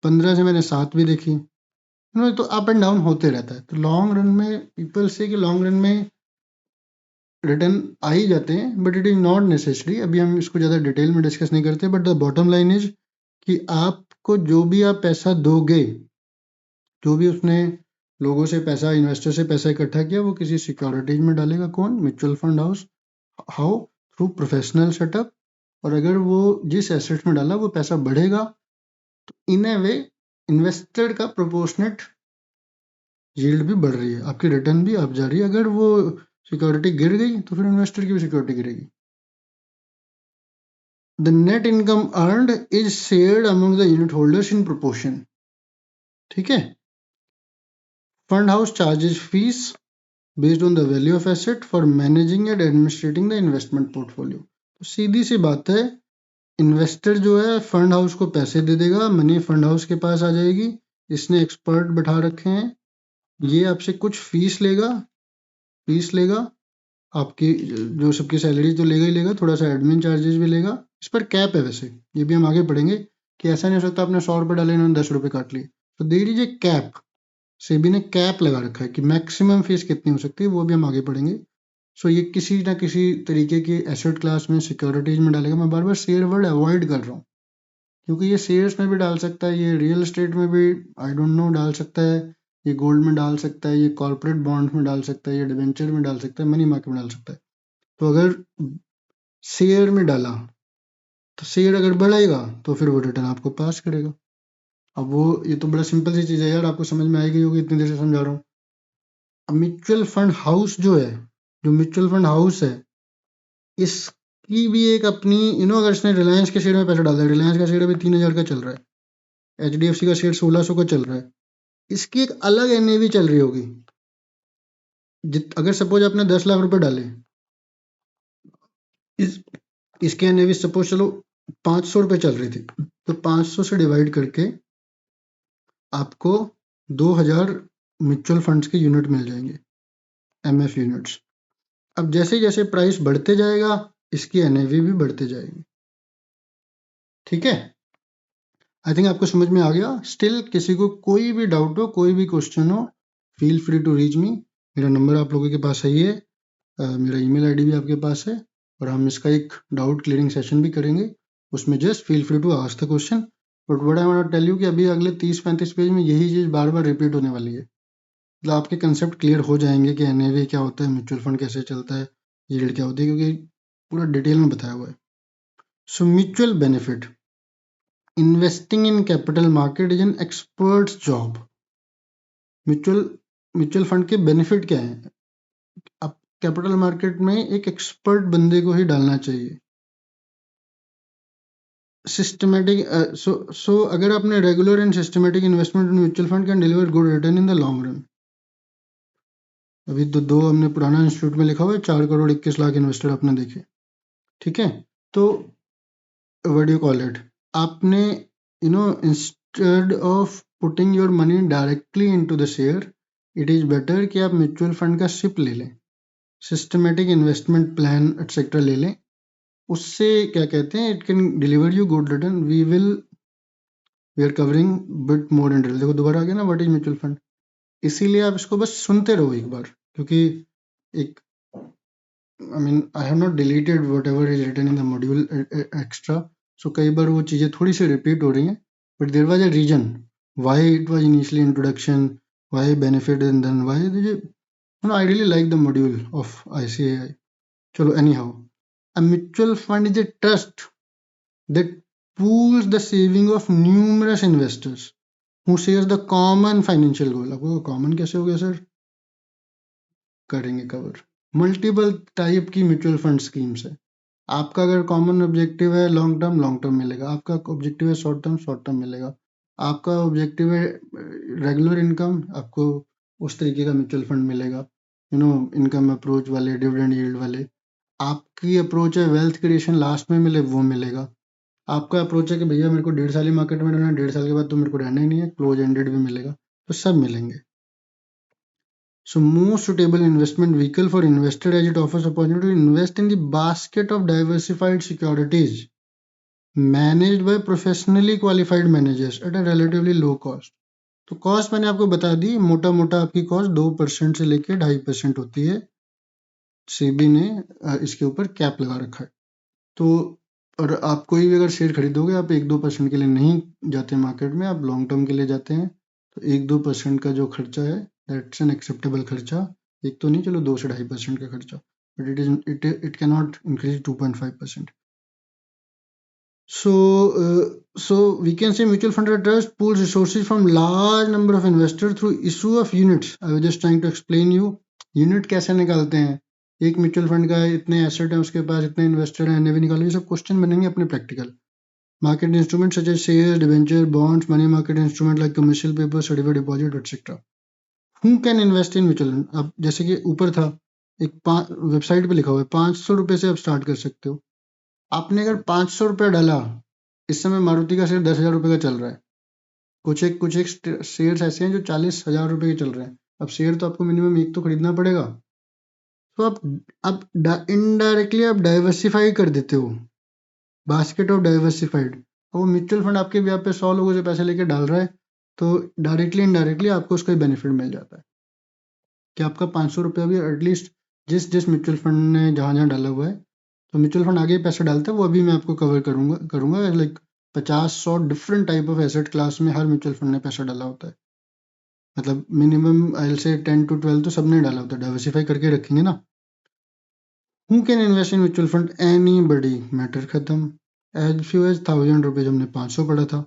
15 से मैंने 7 भी देखी, तो अप एंड डाउन होते रहता है। तो लॉन्ग रन में पीपल से कि लॉन्ग रन में रिटर्न आ ही जाते हैं, but it is not necessary. अभी हम इसको ज़्यादा डिटेल में डिस्कस नहीं करते, but the bottom line is कि आपको जो भी आप पैसा दोगे, जो भी उसने लोगों से पैसा, इन्वेस्टर से पैसा इकट्ठा किया, वो किसी सिक्योरिटीज में डालेगा। कौन? Mutual fund house. How? Through professional setup. और अगर वो जिस एसेट में डाला वो पैसा बढ़ेगा, तो इन ए वे इन्वेस्टेड का प्रोपोर्शनेट यील्ड भी बढ़ रही है, आपकी रिटर्न भी अप जा रही है। अगर वो सिक्योरिटी गिर गई तो फिर इन्वेस्टर की भी सिक्योरिटी गिरेगी। The net income earned is shared among the unit holders in proportion. ठीक है। Fund house charges fees based on the value of asset for managing and administrating the investment portfolio। तो सीधी सी बात है, investor जो है fund house को पैसे दे देगा, मनी फंड हाउस के पास आ जाएगी, इसने एक्सपर्ट बैठा रखे हैं, ये आपसे कुछ फीस लेगा, आपकी जो सबकी सैलरी तो लेगा ही लेगा, थोड़ा सा एडमिन चार्जेस भी लेगा। इस पर कैप है, वैसे ये भी हम आगे पढ़ेंगे कि ऐसा नहीं हो सकता आपने 100 रुपये डाले इन्होंने 10 रुपये काट लिए। तो there is a cap, SEBI ने कैप लगा रखा है कि मैक्सिमम फीस कितनी हो सकती है, वो भी हम आगे पढ़ेंगे। सो ये किसी ना किसी तरीके की एसेट क्लास में, सिक्योरिटीज में डालेगा। मैं बार बार शेयर वर्ड अवॉइड कर रहा हूँ, क्योंकि ये शेयर्स में भी डाल सकता है, ये रियल एस्टेट में भी आई डोंट नो डाल सकता है, ये गोल्ड में डाल सकता है, ये कॉर्पोरेट बॉन्ड में डाल सकता है, ये डिवेंचर में डाल सकता है, मनी मार्केट में डाल सकता है। तो अगर शेयर में डाला तो शेयर अगर बढ़ेगा तो फिर वो रिटर्न आपको पास करेगा। अब वो ये तो बड़ा सिंपल सी चीज़ है यार, आपको समझ में आएगी होगी, इतनी देर से समझा रहा हूँ। अब म्यूचुअल फंड हाउस जो है, जो म्यूचुअल फंड हाउस है, इसकी भी एक अपनी अगर इसने रिलायंस के शेयर में पैसा डाला है, रिलायंस का शेयर अभी 3000 का चल रहा है, एचडीएफसी का शेयर 1600 का चल रहा है, इसकी एक अलग एनएवी चल रही होगी। अगर सपोज आपने 10 लाख रुपए डाले, इस इसके एनएवी सपोज चलो 500 रुपए चल रही थी, तो 500 से डिवाइड करके आपको 2000 म्यूचुअल फंड्स के यूनिट मिल जाएंगे, एमएफ यूनिट्स। अब जैसे जैसे प्राइस बढ़ते जाएगा, इसकी एनएवी भी बढ़ते जाएगी। ठीक है, आई थिंक आपको समझ में आ गया। स्टिल किसी को कोई भी डाउट हो, कोई भी क्वेश्चन हो, feel free to reach me. मेरा नंबर आप लोगों के पास है ही है, मेरा ईमेल आईडी भी आपके पास है, और हम इसका एक डाउट क्लियरिंग सेशन भी करेंगे। उसमें just feel free to ask the question. But what I want to tell you कि अभी अगले 30-35 पेज में यही चीज़ बार बार रिपीट होने वाली है। मतलब आपके कंसेप्ट क्लियर हो जाएंगे कि एनएवी क्या होता है, म्यूचुअल फंड कैसे चलता है, यील्ड क्या होती है, क्योंकि पूरा डिटेल में बताया हुआ है। So mutual benefit, investing in capital market is an experts job. Mutual mutual fund के बेनिफिट क्या है? अब कैपिटल मार्केट में एक एक्सपर्ट बंदे को ही डालना चाहिए। सिस्टमैटिक सो अगर आपने regular and systematic investment in mutual fund can deliver good return in the long run. अभी तो दो हमने पुराना इंस्टीट्यूट में लिखा हुआ है, 4 करोड़ 21 लाख इन्वेस्टर आपने देखे। ठीक है, तो what do you call it, आपने instead of putting your money directly into the share, it is better कि आप म्यूचुअल फंड का सिप ले लें, सिस्टमैटिक इन्वेस्टमेंट प्लान एटसेट्रा ले लें। उससे क्या कहते हैं, it can deliver you good return. We are covering bit more in detail. देखो दोबारा आ गया ना, व्हाट इज म्यूचुअल फंड। इसीलिए आप इसको बस सुनते रहो एक बार, क्योंकि एक I have not deleted whatever is written in the module extra, so कई बार वो चीज़ें थोड़ी सी रिपीट हो रही हैं, but there was a reason why it was initially introduction, why benefit and then why I really like the module of ICAI. चलो anyhow, a mutual fund is a trust that pools the saving of numerous investors who shares the common financial goal। आपको common कैसे हो गया sir? करेंगे cover. Multiple type की mutual fund schemes है। आपका अगर कॉमन ऑब्जेक्टिव है लॉन्ग टर्म मिलेगा, आपका ऑब्जेक्टिव है शॉर्ट टर्म मिलेगा, आपका ऑब्जेक्टिव है रेगुलर इनकम, आपको उस तरीके का म्यूचुअल फंड मिलेगा, इनकम अप्रोच वाले, डिविडेंड यील्ड वाले। आपकी अप्रोच है वेल्थ क्रिएशन, लास्ट में मिले वो मिलेगा। आपका अप्रोच है कि भैया मेरे को 1.5 साल ही मार्केट में रहना है, 1.5 साल के बाद तो मेरे को रहना ही नहीं है, क्लोज एंडेड भी मिलेगा, तो सब मिलेंगे। So most suitable investment vehicle for investor as it offers opportunity to invest in the basket of diversified securities managed by professionally qualified managers at a relatively low cost। तो cost मैंने आपको बता दी, मोटा मोटा आपकी कॉस्ट 2% से लेकर 2.5% होती है। सेबी ने इसके ऊपर कैप लगा रखा है। तो और आप कोई भी अगर शेयर खरीदोगे, आप 1-2% के लिए नहीं जाते मार्केट में, आप लॉन्ग टर्म के लिए जाते हैं, तो 1-2% का जो खर्चा है दैट्स एन एक्सेप्टेबल खर्चा। एक तो नहीं, चलो 2 से 2.5% का खर्चा, but it can not increase 2.5%। So we can say mutual fund trust pools resources from large number of investors through issue of units। I was just trying to explain you unit कैसे निकालते हैं। एक mutual fund का इतने asset है, उसके पास इतने investor हैं, एनएवी निकालो, ये सब क्वेश्चन बनेंगे अपने practical. Market instrument such as share, debenture, bonds, money market instrument like commercial paper, certified deposit etcetera. Who can invest in mutual fund? अब जैसे कि ऊपर था एक वेबसाइट पे लिखा हुआ है 500 रुपए से आप स्टार्ट कर सकते हो। आपने अगर 500 रुपया डाला, इस समय मारुति का शेयर 10,000 रुपए का चल रहा है, कुछ एक शेयर्स ऐसे हैं जो 40,000 रुपए के चल रहे हैं। अब शेयर तो आपको मिनिमम एक तो खरीदना पड़ेगा, तो आप इनडायरेक्टली आप डाइवर्सिफाई कर देते हो, बास्केट ऑफ डाइवर्सिफाइड। वो म्यूचुअल फंड आपके ब्याह पे 100 लोगों से पैसे लेके डाल रहा है, तो डायरेक्टली इनडायरेक्टली आपको उसका बेनिफिट मिल जाता है कि आपका 500 रुपया भी एटलीस्ट जिस जिस म्यूचुअल फंड ने जहाँ जहाँ डाला हुआ है, तो म्यूचुअल फंड आगे पैसा डालता है, वो अभी मैं आपको कवर करूंगा like 50-100 different type of asset class में हर म्यूचुअल फंड ने पैसा डाला होता है। मतलब मिनिमम आई से 10 to 12 तो सबने डाला होता है, डाइवर्सिफाई करके रखेंगे ना। Who can invest in mutual fund? Any buddy, matter खत्म। एज फ्यू एज 1000 रुपीज, हमने 500 पढ़ा था,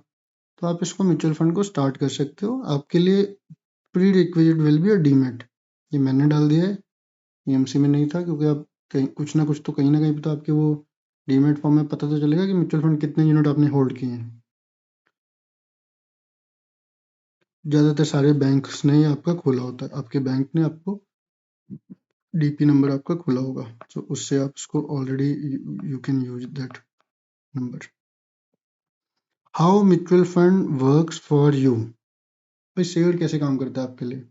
तो आप इसको म्यूचुअल फंड को स्टार्ट कर सकते हो। आपके लिए pre requisite will be a demat. ये मैंने डाल दिया है, ईएमसी में नहीं था, क्योंकि आप कहीं कुछ ना कुछ तो कहीं ना कहीं पे तो आपके वो डीमेट फॉर्म में पता तो चलेगा कि म्यूचुअल फंड कितने यूनिट आपने होल्ड किए हैं। ज़्यादातर सारे बैंक्स ने आपका खोला होता है, आपके बैंक ने आपको डीपी नंबर आपका खुला होगा, तो उससे आप उसको already you can use that number. How mutual fund works for you. भाई शेयर कैसे काम करता है आपके लिए?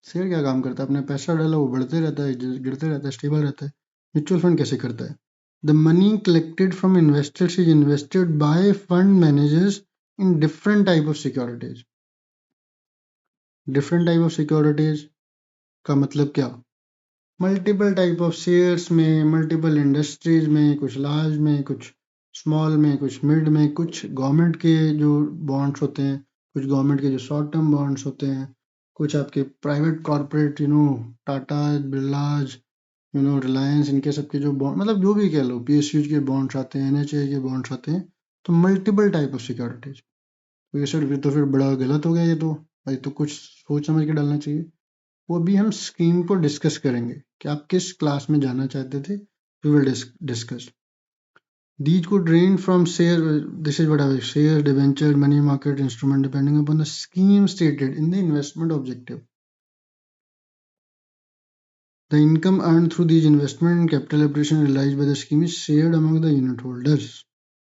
शेयर क्या काम करता है? अपने पैसा डाला, वो बढ़ते रहता है, गिरते रहता है, स्टेबल रहता है। म्यूचुअल फंड कैसे करता है? The money collected from investors is invested bye fund managers in different type of securities. Different type of securities का मतलब क्या? मल्टीपल टाइप ऑफ शेयर्स में, मल्टीपल इंडस्ट्रीज में, कुछ लार्ज में, कुछ स्मॉल में, कुछ मिड में, कुछ गवर्नमेंट के जो बॉन्ड्स होते हैं, कुछ गवर्नमेंट के जो शॉर्ट टर्म बॉन्ड्स होते हैं, कुछ आपके प्राइवेट कॉर्पोरेट, टाटा, बिरलाज, रिलायंस, इनके सबके जो बॉन्ड, मतलब जो भी कह लो, पीएसयू के बॉन्ड्स आते हैं, एनएचए के बॉन्ड्स आते हैं। तो मल्टीपल टाइप ऑफ सिक्योरिटीज। तो ये सर तो फिर बड़ा गलत हो गया ये तो। भाई तो कुछ सोच समझ के डालना चाहिए। वो भी हम स्कीम को डिस्कस करेंगे कि आप किस क्लास में जाना चाहते थे। We will discuss these could range from share, this is what I will share, debenture, money market instrument, depending upon the scheme stated in the investment objective. The income earned through these investment and capital appreciation realized by the scheme is shared among the unit holders.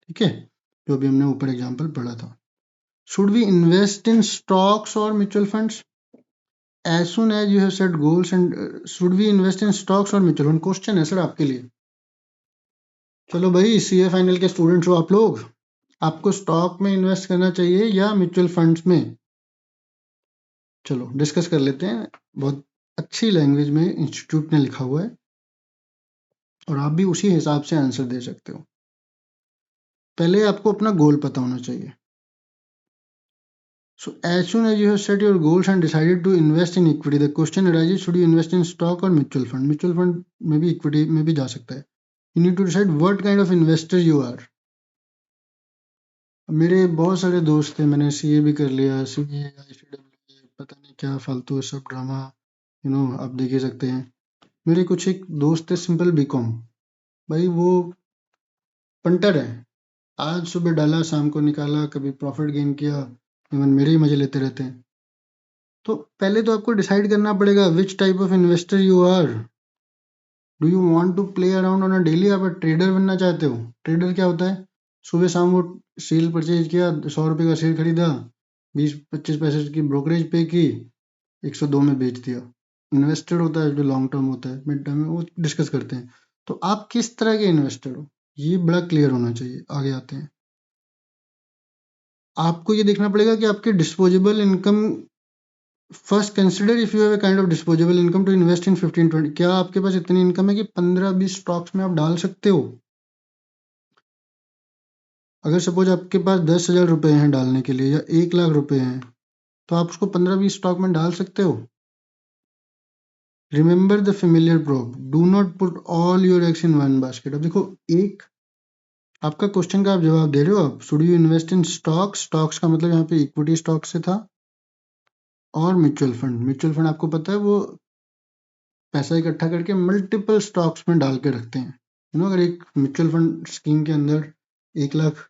ठीक है, जो भी हमने ऊपर example पढ़ा था। Should we invest in stocks or mutual funds? As soon as you have set goals and should we invest in stocks or mutual fund? Question है sir आपके लिए। चलो भाई, सीए फाइनल के स्टूडेंट्स हो आप लोग, आपको स्टॉक में इन्वेस्ट करना चाहिए या म्यूचुअल फंड्स में? चलो डिस्कस कर लेते हैं। बहुत अच्छी लैंग्वेज में इंस्टीट्यूट ने लिखा हुआ है और आप भी उसी हिसाब से आंसर दे सकते हो। पहले आपको अपना गोल पता होना चाहिए। So as soon as you have set your goals and decided to invest in equity, the question arises, should you invest in stock or mutual fund? Mutual fund में भी equity में भी जा सकता है। You need to decide what kind of investor you are. मेरे बहुत सारे दोस्त थे, मैंने सीए भी कर लिया, सीए, आईसीडब्ल्यू, पता नहीं क्या फालतू सब ड्रामा, आप देख ही सकते हैं। मेरे कुछ एक दोस्त थे सिंपल बीकॉम, भाई वो पंटर है, आज सुबह डाला शाम को निकाला, कभी प्रॉफिट गेन किया, इवन मेरे ही मजे लेते रहते हैं। तो पहले तो आपको डिसाइड करना पड़ेगा which type of investor you are. Do you want to play around on a daily? आप ट्रेडर बनना चाहते हो? ट्रेडर क्या होता है? सुबह शाम वो सेल परचेज किया, 100 रुपये का शेयर खरीदा, 20-25 पैसे की ब्रोकरेज पे की, 102 में बेच दिया। इन्वेस्टर होता है जो लॉन्ग टर्म होता है, मिड टर्म में, वो डिस्कस करते हैं। तो आप किस तरह के इन्वेस्टर हो, ये बड़ा क्लियर होना चाहिए। आगे आते हैं, आपको ये देखना पड़ेगा कि आपके disposable income, first consider if you have a kind of disposable income to invest in 15-20। क्या आपके पास इतनी इनकम है कि 15-20 स्टॉक्स में आप डाल सकते हो? अगर सपोज आपके पास 10,000 रुपए हैं डालने के लिए या 1 लाख रुपए हैं, तो आप उसको 15-20 स्टॉक में डाल सकते हो। Remember the familiar probe, do not put all your eggs in one basket. अब देखो, एक आपका क्वेश्चन का आप जवाब दे रहे हो, आप should you invest in stocks, stocks का मतलब यहाँ पे इक्विटी स्टॉक से था, और म्यूचुअल फंड, म्यूचुअल फंड आपको पता है वो पैसा इकट्ठा करके मल्टीपल स्टॉक्स में डाल के रखते हैं। अगर एक म्यूचुअल फंड स्कीम के अंदर 1 लाख,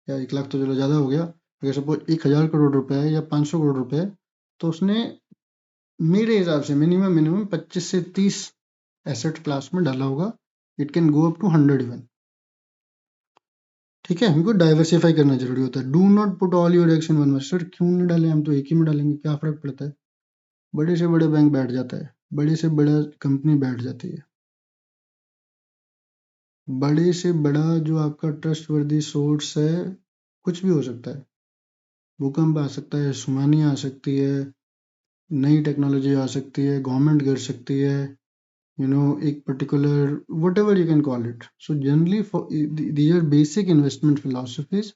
या 1 लाख तो चलो ज़्यादा हो गया, अगर सपोज 1,000 करोड़ रुपए है या 500 करोड़ रुपए है, तो उसने मेरे हिसाब से मिनिमम 25 से 30 एसेट क्लास में डाला होगा। It can go up to 100 even. ठीक है, हमको डाइवर्सिफाई करना जरूरी होता है। Do not put all your eggs in one basket. Sir क्यों नहीं डालें, हम तो एक ही में डालेंगे, क्या फर्क पड़ता है? बड़े से बड़े बैंक बैठ जाता है, बड़े से बड़ा कंपनी बैठ जाती है, बड़े से बड़ा जो आपका ट्रस्टवर्दी सोर्स है, कुछ भी हो सकता है। भूकंप आ सकता है, सुनामी आ सकती है, नई टेक्नोलॉजी आ सकती है, गवर्नमेंट गिर सकती है, एक particular whatever you can call it. So generally these are basic investment philosophies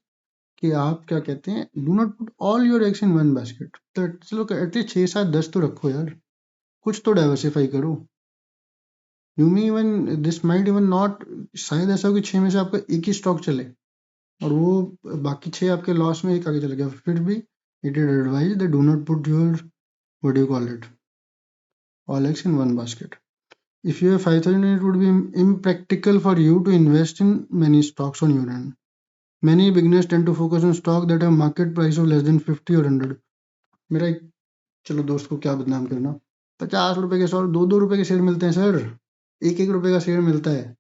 कि आप क्या कहते हैं, do not put all your eggs in one basket. तो चलो एटलीस्ट 6-7-10 तो रखो यार, कुछ तो डाइवर्सिफाई करो। You may even this might even not, शायद ऐसा हो कि 6 में से आपका एक ही स्टॉक चले, और वो बाकी 6 आपके लॉस में, एक आगे चला गया, फिर भी it is advise that do not put your what do you call it all eggs in one basket. If you have 5,000, it would be impractical for you to invest in many stocks on your end. Many beginners tend to focus on stock that have market price of less than 50 or 100. मेरा एक चलो दोस्त को क्या बदनाम करना, 50 रुपए के 100, 2-2 रुपए के शेयर मिलते हैं सर, 1-1 रुपए का शेयर मिलता है।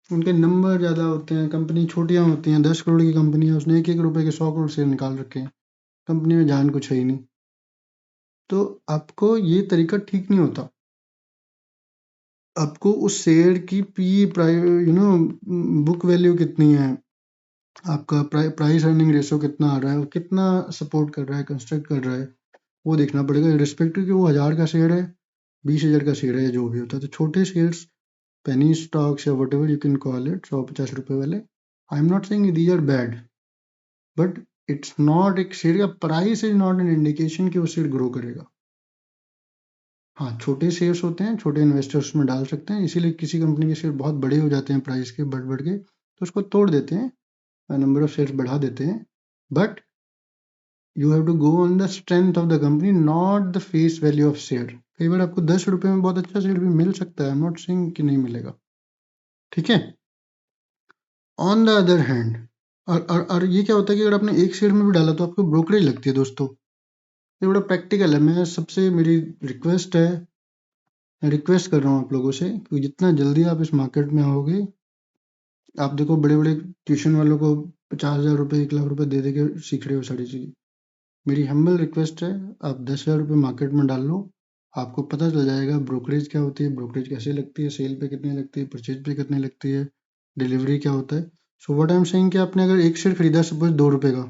उनके नंबर ज्यादा होते हैं, कंपनी छोटियां होती हैं, 10 करोड़ की कंपनी है, उसने 1-1 रुपए के 100 करोड़ शेयर निकाल रखे हैं, कंपनी में जान कुछ है ही नहीं। तो आपको ये तरीका ठीक नहीं होता। आपको उस शेयर की बुक वैल्यू कितनी है, आपका प्राइस अर्निंग रेशियो कितना आ रहा है, वो कितना सपोर्ट कर रहा है, कंस्ट्रक्ट कर रहा है, वो देखना पड़ेगा, रिस्पेक्टिव कि वो 1000 का शेयर है, 20,000 का शेयर है, जो भी होता है। तो छोटे शेयर्स, पेनी स्टॉक्स या whatever you can call it, 150 रुपए वाले, I am not saying these are bad, but it's not, एक शेयर का price is not an indication कि वो शेयर ग्रो करेगा। हाँ, छोटे शेयर्स होते हैं, छोटे इन्वेस्टर्स में डाल सकते हैं, इसीलिए किसी कंपनी के शेयर बहुत बड़े हो जाते हैं प्राइस के, बढ़ के, तो उसको तोड़ देते हैं, नंबर ऑफ शेयर्स बढ़ा देते हैं, but you have to go on the strength of the company, not the face value of share. कई बार आपको 10 रुपए में बहुत अच्छा शेयर भी मिल सकता है, आई एम नॉट सेइंग कि नहीं मिलेगा, ठीक है। ऑन द अदर हैंड, और ये क्या होता है कि अगर आपने एक शेयर में भी डाला तो आपको ब्रोकरेज लगती है दोस्तों, ये बड़ा प्रैक्टिकल है। मैं सबसे, मेरी रिक्वेस्ट है, मैं रिक्वेस्ट कर रहा हूँ आप लोगों से कि जितना जल्दी आप इस मार्केट में आओगे, आप देखो बड़े बड़े ट्यूशन वालों को 50,000 रुपये, 1 लाख रुपए दे के सीख रहे हो सारी चीज़। मेरी हम्बल रिक्वेस्ट है, आप 10,000 रुपये मार्केट में डाल लो, आपको पता चल जाएगा ब्रोकरेज क्या होती है, ब्रोकरेज कैसे लगती है, सेल पे कितनी लगती है, परचेज पे कितनी लगती है, डिलीवरी क्या होता है। सो व्हाट आई एम सेइंग कि आपने अगर एक शेयर खरीदा, सपोज 2 रुपए का,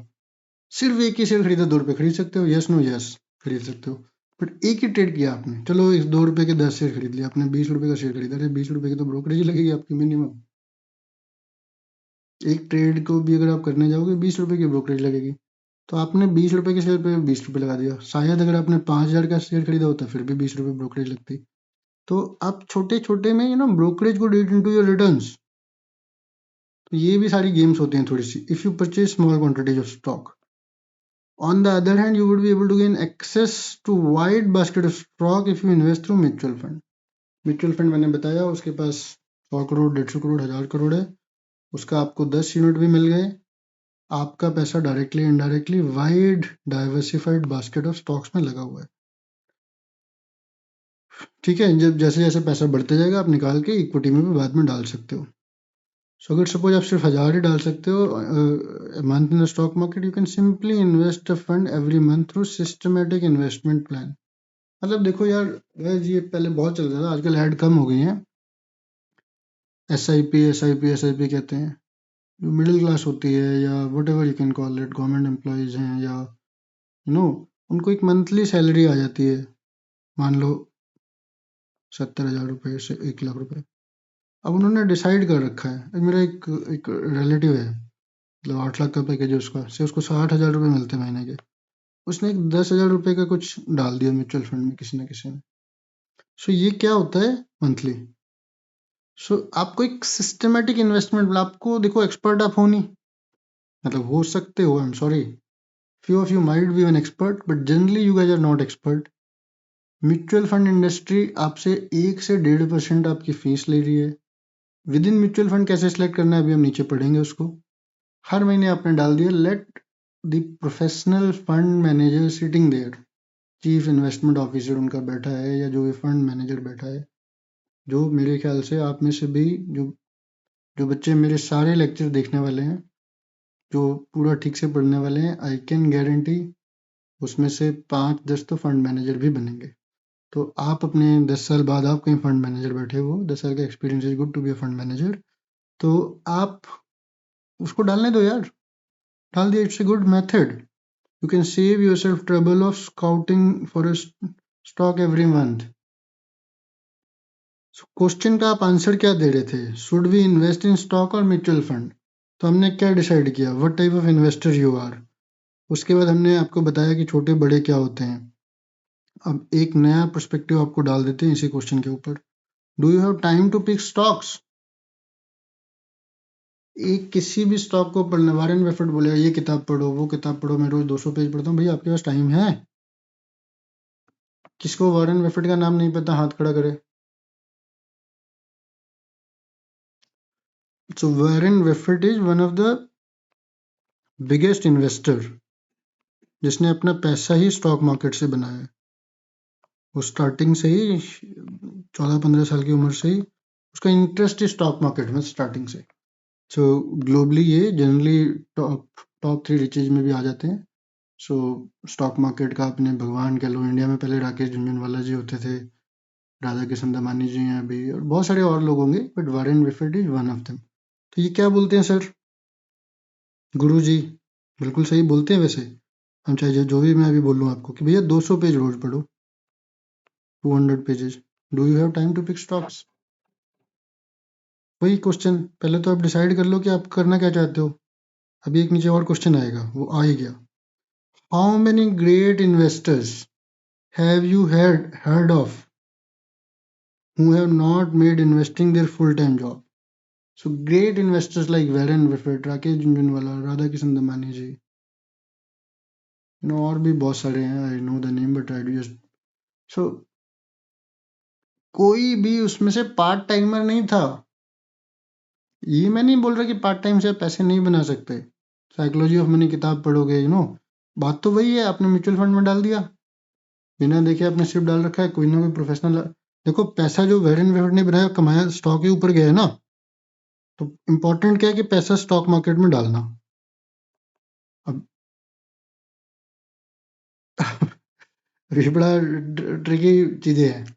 सिर्फ एक ही शेयर खरीदा, 2 रुपए खरीद सकते हो, यस नो यस खरीद सकते हो, बट एक ही ट्रेड किया आपने, चलो इस 2 रुपए के 10 शेयर खरीद लिया आपने, 20 रुपए का शेयर खरीदा, अरे 20 रुपए की तो ब्रोकरेज लगेगी आपकी मिनिमम। एक ट्रेड को भी अगर आप करने जाओगे 20 रुपए की ब्रोकरेज लगेगी, तो आपने 20 रुपए के शेयर पे 20 रुपए लगा दिया। शायद अगर आपने 5,000 का शेयर खरीदा होता फिर भी 20 रुपए ब्रोकरेज लगती। तो आप छोटे छोटे में ब्रोकरेज को डिड इनटू योर रिटर्न्स। तो ये भी सारी गेम्स होती हैं थोड़ी सी, if you purchase small quantities of stock. On the other hand you would be able to gain access to wide basket of stock if you invest through mutual fund. Mutual fund मैंने बताया, उसके पास 100 करोड़, 150 करोड़, 1000 करोड़ है, उसका आपको 10 unit भी मिल गए, आपका पैसा directly indirectly wide diversified basket of stocks में लगा हुआ है, ठीक है। जब जैसे जैसे पैसा बढ़ते जाएगा आप निकाल के इक्विटी में भी बाद में डाल सकते हो। सो अगर सपोज आप सिर्फ 1000 ही डाल सकते हो month in the stock market, you can simply invest a fund every month through systematic investment plan. मतलब देखो यार, ये पहले बहुत चलता था, आजकल ऐड कम हो गई हैं, SIP SIP SIP कहते हैं, जो मिडिल क्लास होती है या whatever you can call it, government employees हैं या उनको एक मंथली सैलरी आ जाती है, मान लो 70,000 रुपये से 1 लाख रुपए। अब उन्होंने डिसाइड कर रखा है, मेरा एक रिलेटिव है, मतलब 8 लाख का पैकेज है उसका, से उसको 60,000 रुपये मिलते हैं महीने के, उसने एक 10,000 रुपये का कुछ डाल दिया म्यूचुअल फंड में किसी न किसी ने। सो ये क्या होता है मंथली। सो आपको एक सिस्टमेटिक इन्वेस्टमेंट, आपको देखो एक्सपर्ट आप हो नहीं, मतलब हो सकते हो, I am sorry, few of you might be an expert, but generally you guys are not expert. Mutual fund industry आपसे 1 से 1.5% आपकी फीस ले रही है। विद इन म्यूचुअल फंड कैसे सिलेक्ट करना है अभी हम नीचे पढ़ेंगे उसको। हर महीने आपने डाल दिया, let the professional fund manager sitting there, chief investment officer उनका बैठा है या जो भी फंड मैनेजर बैठा है, जो मेरे ख्याल से आप में से भी जो जो बच्चे मेरे सारे लेक्चर देखने वाले हैं, जो पूरा ठीक से पढ़ने वाले हैं, आई कैन गारंटी उसमें से 5-10 तो फंड मैनेजर भी बनेंगे। तो आप अपने 10 साल बाद आप कहीं फंड मैनेजर बैठे हो, 10 साल का experience is good to be a fund manager, तो आप उसको डालने दो यार, डाल दिया, it's a good method. You can save yourself trouble of scouting for a stock every month. Question का आप आंसर क्या दे रहे थे, should we invest in stock और म्यूचुअल फंड। तो हमने क्या डिसाइड किया, what type of investor you are. उसके बाद हमने आपको बताया कि छोटे बड़े क्या होते हैं। अब एक नया पर्सपेक्टिव आपको डाल देते हैं इसी क्वेश्चन के ऊपर, do you have time to pick stocks. एक किसी भी स्टॉक को पढ़ना, वॉरेन बफेट बोलेगा ये किताब पढ़ो, वो किताब पढ़ो, मैं रोज 200 पेज पढ़ता हूँ। भैया आपके पास टाइम है? किसको वॉरेन बफेट का नाम नहीं पता, हाथ खड़ा करे। So Warren Buffett is one of the biggest investor, जिसने अपना पैसा ही स्टॉक मार्केट से बनाया है। वो स्टार्टिंग से ही 14-15 साल की उम्र से ही उसका इंटरेस्ट है स्टॉक मार्केट में, स्टार्टिंग से। सो ग्लोबली ये जनरली टॉप टॉप 3 रिचेज में भी आ जाते हैं। सो स्टॉक मार्केट का अपने भगवान कह लो। इंडिया में पहले राकेश झुनझुनवाला जी होते थे, राधा किशन दमानी जी हैं अभी, और बहुत सारे और लोग होंगे, but Warren Buffett is one of them. तो ये क्या बोलते हैं सर? गुरु जी बिल्कुल सही बोलते हैं। वैसे हम चाहे जो भी मैं अभी बोल लूँ आपको कि भैया 200 पेज रोज पढ़ो, 200 pages. Do you have time to pick stocks? वही क्वेश्चन, पहले तो आप डिसाइड कर लो कि आप करना क्या चाहते हो। अभी एक नीचे और क्वेश्चन आएगा, वो आ ही गया। How many great investors have you heard of who have not made investing their full-time job? So great investors like Warren Buffett, Rakesh Jhunjhunwala, Radha Kishan Damani ji, और भी बहुत सारे हैं। I know the name but I just, so कोई भी उसमें से part timer नहीं था। ये मैं नहीं बोल रहा कि पार्ट टाइम से आप पैसे नहीं बना सकते। साइकोलॉजी ऑफ मनी किताब पढ़ोगे, बात तो वही है। आपने म्यूचुअल फंड में डाल दिया, बिना देखे आपने सिर्फ डाल रखा है, कोई ना कोई प्रोफेशनल। देखो पैसा जो वॉरेन बफेट ने बनाया कमाया स्टॉक के ऊपर गया है ना। तो इम्पोर्टेंट क्या है कि पैसा स्टॉक मार्केट में डालना। अब ये बड़ा ट्रिकी चीजें हैं।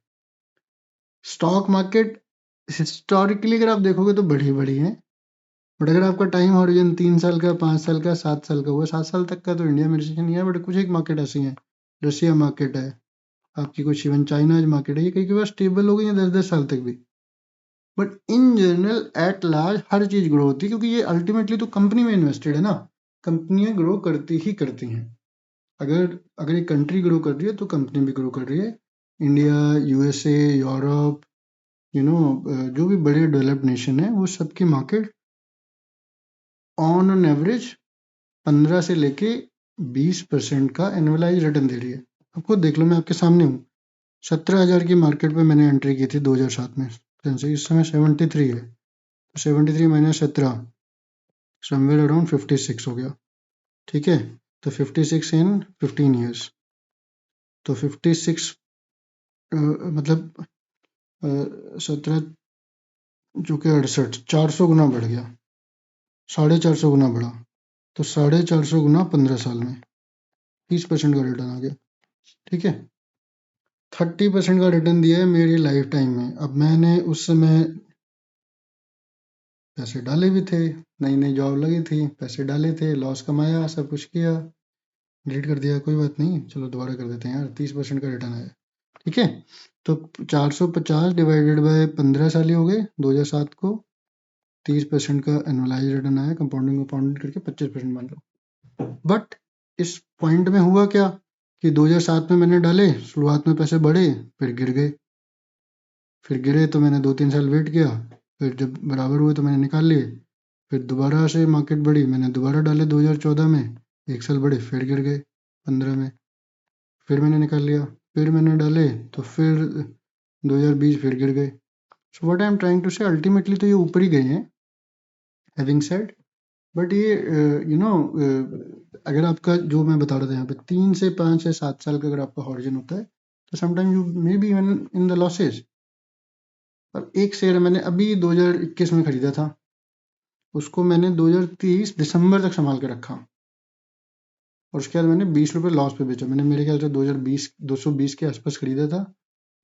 स्टॉक मार्केट हिस्टोरिकली अगर आप देखोगे तो बड़ी बड़ी है, बट अगर आपका टाइम हॉरिजन 3 साल का, 5 साल का, 7 साल का हुआ, 7 साल तक का तो इंडिया में रिसेशन नहीं है, बट कुछ एक मार्केट ऐसी है, रशिया मार्केट है आपकी, कुछ इवन चाइना मार्केट है, ये कई बार स्टेबल हो गई है 10-10 साल तक भी। But in general at large हर चीज ग्रो होती है, क्योंकि ये अल्टीमेटली तो कंपनी में इन्वेस्टेड है ना। कंपनियां ग्रो करती ही करती हैं। अगर अगर एक कंट्री ग्रो कर रही है तो कंपनी भी ग्रो कर रही है। इंडिया, यूएसए, यूरोप, जो भी बड़े डेवलप्ड नेशन है, वो सबकी मार्केट ऑन एन एवरेज 15 से लेके 20% का एनुअलाइज रिटर्न दे रही है। आप खुद देख लो, मैं आपके सामने हूँ। 17,000 की मार्केट में मैंने एंट्री की थी 2007 में। इस समय 73 है, तो 73 माइनस 17, समवेयर अराउंड 56 हो गया। ठीक है, तो 56 इन 15 ईयर्स, तो 56 मतलब 17 जो कि 68, 400 गुना बढ़ गया, 450 गुना बढ़ा। तो 450 गुना 15 साल में 30% का रिटर्न आ गया। ठीक है, 30% का रिटर्न दिया है मेरी लाइफ टाइम में। अब मैंने उस समय पैसे डाले भी थे, नई नई जॉब लगी थी, पैसे डाले थे, लॉस कमाया, सब कुछ किया, डिलीट कर दिया, कोई बात नहीं, चलो दोबारा कर देते हैं यार, 30% का रिटर्न आया। ठीक है, तो 450 डिवाइडेड बाय 15 साल ही हो गए 2007 को, 30% का एनुअलाइज रिटर्न आया, कंपाउंडिंग कंपाउंडिंग करके 25% मान लो। बट इस पॉइंट में हुआ क्या कि 2007 में मैंने डाले, शुरुआत में पैसे बढ़े, फिर गिर गए। फिर गिरे तो मैंने 2-3 साल वेट किया, फिर जब बराबर हुए तो मैंने निकाल लिए। फिर दोबारा से मार्केट बढ़ी, मैंने दोबारा डाले 2014 में, 1 साल बढ़े, फिर गिर गए 15 में, फिर मैंने निकाल लिया। फिर मैंने डाले तो फिर 2020 फिर गिर गए। So what I am trying to say, ultimately तो ये ऊपर ही गए हैं, हैविंग सेड। बट ये अगर आपका जो मैं बता रहा था यहाँ पे 3 से 5 से 7 साल का अगर आपका हॉरिजन होता है, तो sometime you may be in the losses. और एक शेयर मैंने अभी 2021 में खरीदा था, उसको मैंने 2030 दिसंबर तक संभाल के रखा, और उसके बाद मैंने 20 रुपये लॉस पे बेचा। मैंने मेरे ख्याल से 220 के आसपास खरीदा था,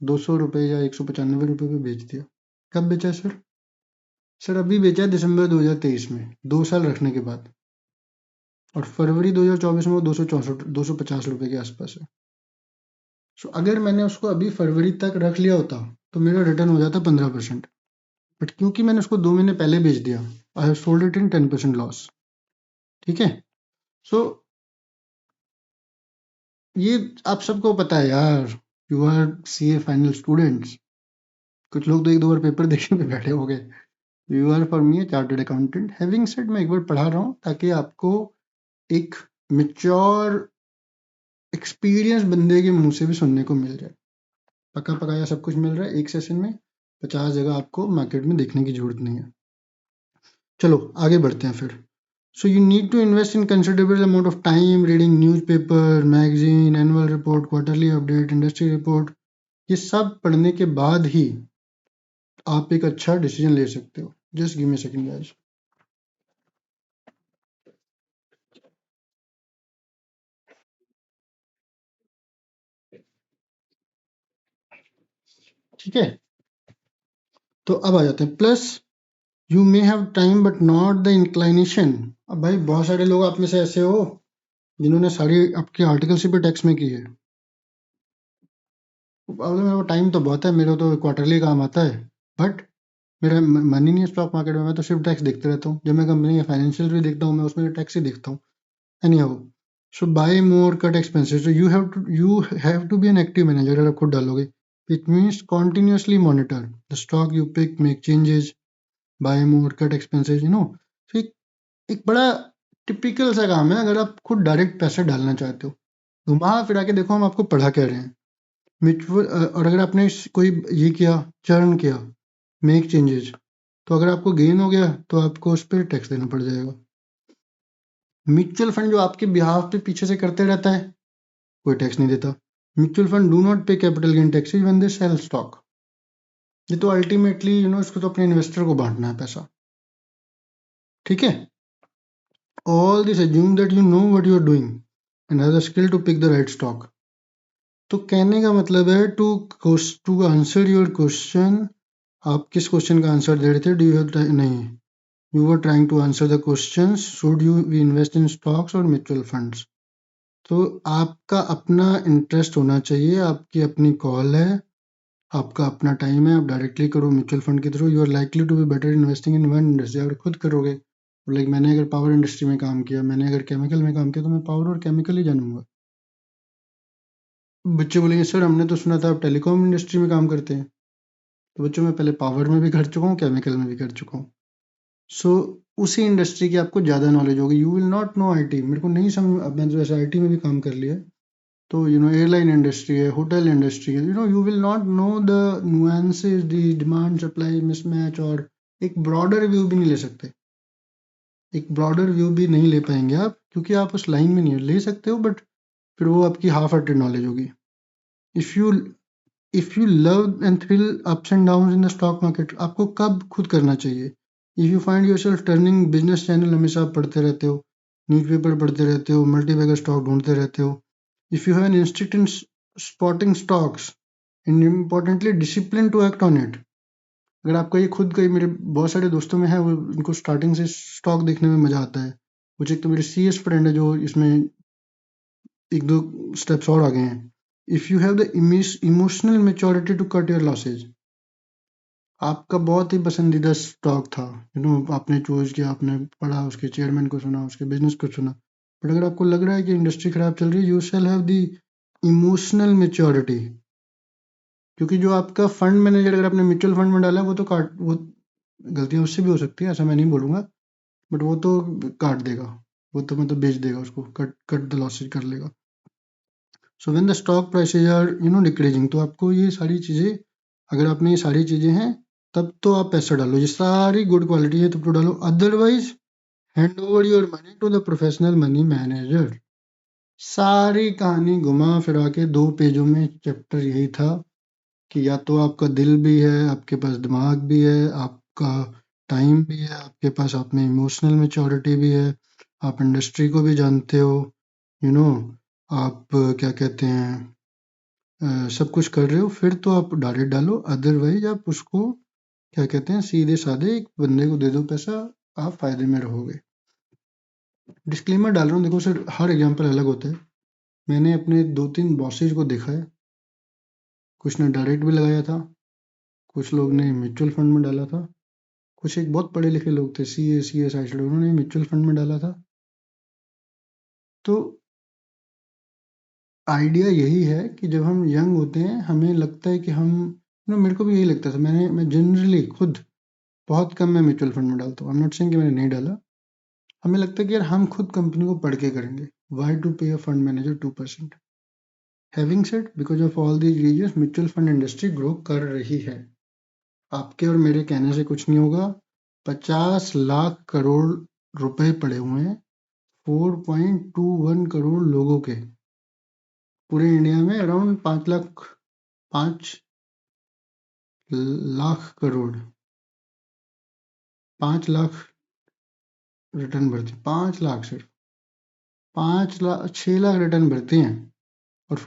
200 रुपये या 195 रुपये पे बेच दिया। कब बेचा सर? सर अभी बेचा दिसंबर 2023 में, 2 साल रखने के बाद, और फरवरी 2024 में वो 250 रुपये के आसपास है। सो अगर मैंने उसको अभी फरवरी तक रख लिया होता तो मेरा रिटर्न हो जाता 15%। बट क्योंकि मैंने उसको 2 महीने पहले बेच दिया, I have sold it in 10% loss. ठीक है, सो ये आप सबको पता है यार, you are CA final students. कुछ लोग तो 1-2 बार पेपर देखने पे बैठे हो गए, you are for me chartered accountant. Having said, मैं एक बार पढ़ा रहा हूँ ताकि आपको एक मेच्योर एक्सपीरियंस बंदे के मुंह से भी सुनने को मिल जाए। पका पकाया सब कुछ मिल रहा है एक सेशन में, 50 जगह आपको मार्केट में देखने की जरूरत नहीं है। चलो आगे बढ़ते हैं फिर। So you need to invest in considerable amount of time reading newspaper, magazine, annual report, quarterly update, industry report। ये सब पढ़ने के बाद ही आप एक अच्छा डिसीजन ले सकते हो। Just give me second guys. ठीक है, तो अब आ जाते हैं plus you may have time but not the inclination. अब भाई बहुत सारे लोग आप में से ऐसे हो जिन्होंने सारी आपके आर्टिकलशिप पे टैक्स में की है। प्रॉब्लम है वो टाइम तो बहुत है, मेरे तो क्वार्टरली काम आता है, बट मेरा मन ही नहीं है स्टॉक मार्केट में। मैं तो सिर्फ टैक्स देखते रहता हूँ। जब मैं कंपनी का फाइनेंशियल भी देखता हूँ, मैं उसमें टैक्स ही देखता हूँ। Anyhow, so buy more, cut expenses. So you have to be an active manager। अगर आप खुद डालोगे, it means continuously monitor the stock you pick, make changes, buy more, cut expenses, you know। So एक बड़ा typical सा काम है अगर आप खुद डायरेक्ट पैसे डालना चाहते हो। घुमा फिरा के देखो हम आपको पढ़ा कह रहे हैं। म्यूचुअल और अगर आपने कोई ये किया, चर्न किया, मेक चेंजेस, तो अगर आपको गेन हो गया तो आपको उस पर टैक्स देना पड़ जाएगा। म्यूचुअल फंड जो आपके बिहाफ पे पीछे से करते रहता है, कोई टैक्स नहीं देता। म्यूचुअल फंड डू नॉट पे capital gain taxes when they sell stock. ये तो अल्टीमेटली इसको तो अपने इन्वेस्टर को बांटना है पैसा। ठीक है, all this assume that you know what you are doing and have the skill to pick the right stock. तो कहने का मतलब है टू आंसर योर क्वेश्चन। आप किस क्वेश्चन का आंसर दे रहे थे? डू यू हैव नहीं, you were trying to answer the question should you we invest in stocks और म्यूचुअल फंड्स। तो आपका अपना इंटरेस्ट होना चाहिए, आपकी अपनी कॉल है, आपका अपना टाइम है। आप डायरेक्टली करो म्यूचुअल फंड के through, you are likely to be better investing in one industry. अगर खुद करोगे, लाइक मैंने अगर पावर इंडस्ट्री में काम किया, मैंने अगर केमिकल में काम किया, तो मैं पावर और केमिकल ही जानूंगा। बच्चे बोलेंगे सर हमने तो सुना था आप टेलीकॉम इंडस्ट्री में काम करते हैं। तो बच्चों मैं पहले पावर में भी कर चुका हूँ, केमिकल में भी कर चुका हूँ। सो उसी इंडस्ट्री की आपको ज़्यादा नॉलेज होगी। You will not know IT. मेरे को नहीं समझ, अब मैंने तो वैसे आईटी में भी काम कर लिया है, तो एयरलाइन इंडस्ट्री है, होटल इंडस्ट्री है, you will not know the nuances, the demand supply mismatch, और एक ब्रॉडर व्यू भी नहीं ले सकते। एक ब्रॉडर व्यू भी नहीं ले पाएंगे आप, क्योंकि आप उस लाइन में नहीं हो। ले सकते हो बट फिर वो आपकी हाफ हार्टेड नॉलेज होगी। If you if you love and thrill ups and down in the stock market, आपको कब खुद करना चाहिए? If you find your self turning business channel, हमेशा आप पढ़ते रहते हो, न्यूज़पेपर पढ़ते रहते हो, मल्टीबैगर स्टॉक ढूंढते रहते हो। If you have an instinct in spotting stocks and importantly discipline to act on it. अगर आपका ये खुद का ही, मेरे बहुत सारे दोस्तों में है, वो इनको स्टार्टिंग से स्टॉक देखने में मजा आता है। कुछ एक तो मेरे सीएस फ्रेंड है जो इसमें एक दो स्टेप्स और आगे हैं। If you have the emotional maturity to cut your losses, आपका बहुत ही पसंदीदा स्टॉक था, आपने चूज किया, आपने पढ़ा, उसके चेयरमैन को सुना, उसके बिजनेस को सुना, बट अगर आपको लग रहा है कि इंडस्ट्री खराब चल रही है, you shall have the emotional maturity. क्योंकि जो आपका फंड मैनेजर, अगर आपने म्यूचुअल फंड में डाला है, वो गलतियां उससे भी हो सकती है, ऐसा मैं नहीं बोलूंगा, बट वो तो काट देगा, वो तो मतलब बेच देगा उसको, कट कट द लॉसेज कर लेगा। So when the stock prices are decreasing, तो आपको ये सारी चीजें, अगर आपने ये सारी चीजें हैं, तब तो आप पैसा डालो। ये सारी गुड क्वालिटी है तब तो डालो, otherwise hand over your money to the professional money manager. सारी कहानी घुमा फिरा के 2 पेजों में चैप्टर यही था कि या तो आपका दिल भी है, आपके पास दिमाग भी है, आपका टाइम भी है, आपके पास आप में इमोशनल मेच्योरिटी भी है, आप इंडस्ट्री को भी जानते हो, यू नो आप क्या कहते हैं, सब कुछ कर रहे हो, फिर तो आप डायरेक्ट डालो। अदरवाइज आप उसको क्या कहते हैं, सीधे साधे एक बंदे को दे दो पैसा, आप फायदे में रहोगे। डिस्क्लेमर डाल रहा हूँ, देखो सर हर एग्जाम्पल अलग होता है। मैंने अपने 2-3 बॉसेज को देखा है, कुछ ने डायरेक्ट भी लगाया था, कुछ लोग ने म्यूचुअल फंड में डाला था, कुछ एक बहुत पढ़े लिखे लोग थे, CS आई, उन्होंने म्यूचुअल फंड में डाला था। तो आइडिया यही है कि जब हम यंग होते हैं, हमें लगता है कि हम, मेरे को भी यही लगता था, मैं जनरली खुद बहुत कम मैं म्यूचुअल फंड में डालता हूँ। आई एम नॉट सेइंग कि मैंने नहीं डाला। हमें लगता है कि यार हम खुद कंपनी को पढ़ के करेंगे, वाई टू पे अ fund manager 2%। Having said, because of all these reasons mutual fund industry grow कर रही है। आपके और मेरे कहने से कुछ नहीं होगा। 50 लाख करोड़ रुपए पड़े हुए हैं 4.21 करोड़ लोगों के। पूरे इंडिया में अराउंड 5 लाख करोड़ 5 लाख रिटर्न भरते, 5 लाख, सिर्फ 5 लाख 6 लाख रिटर्न भरते हैं, और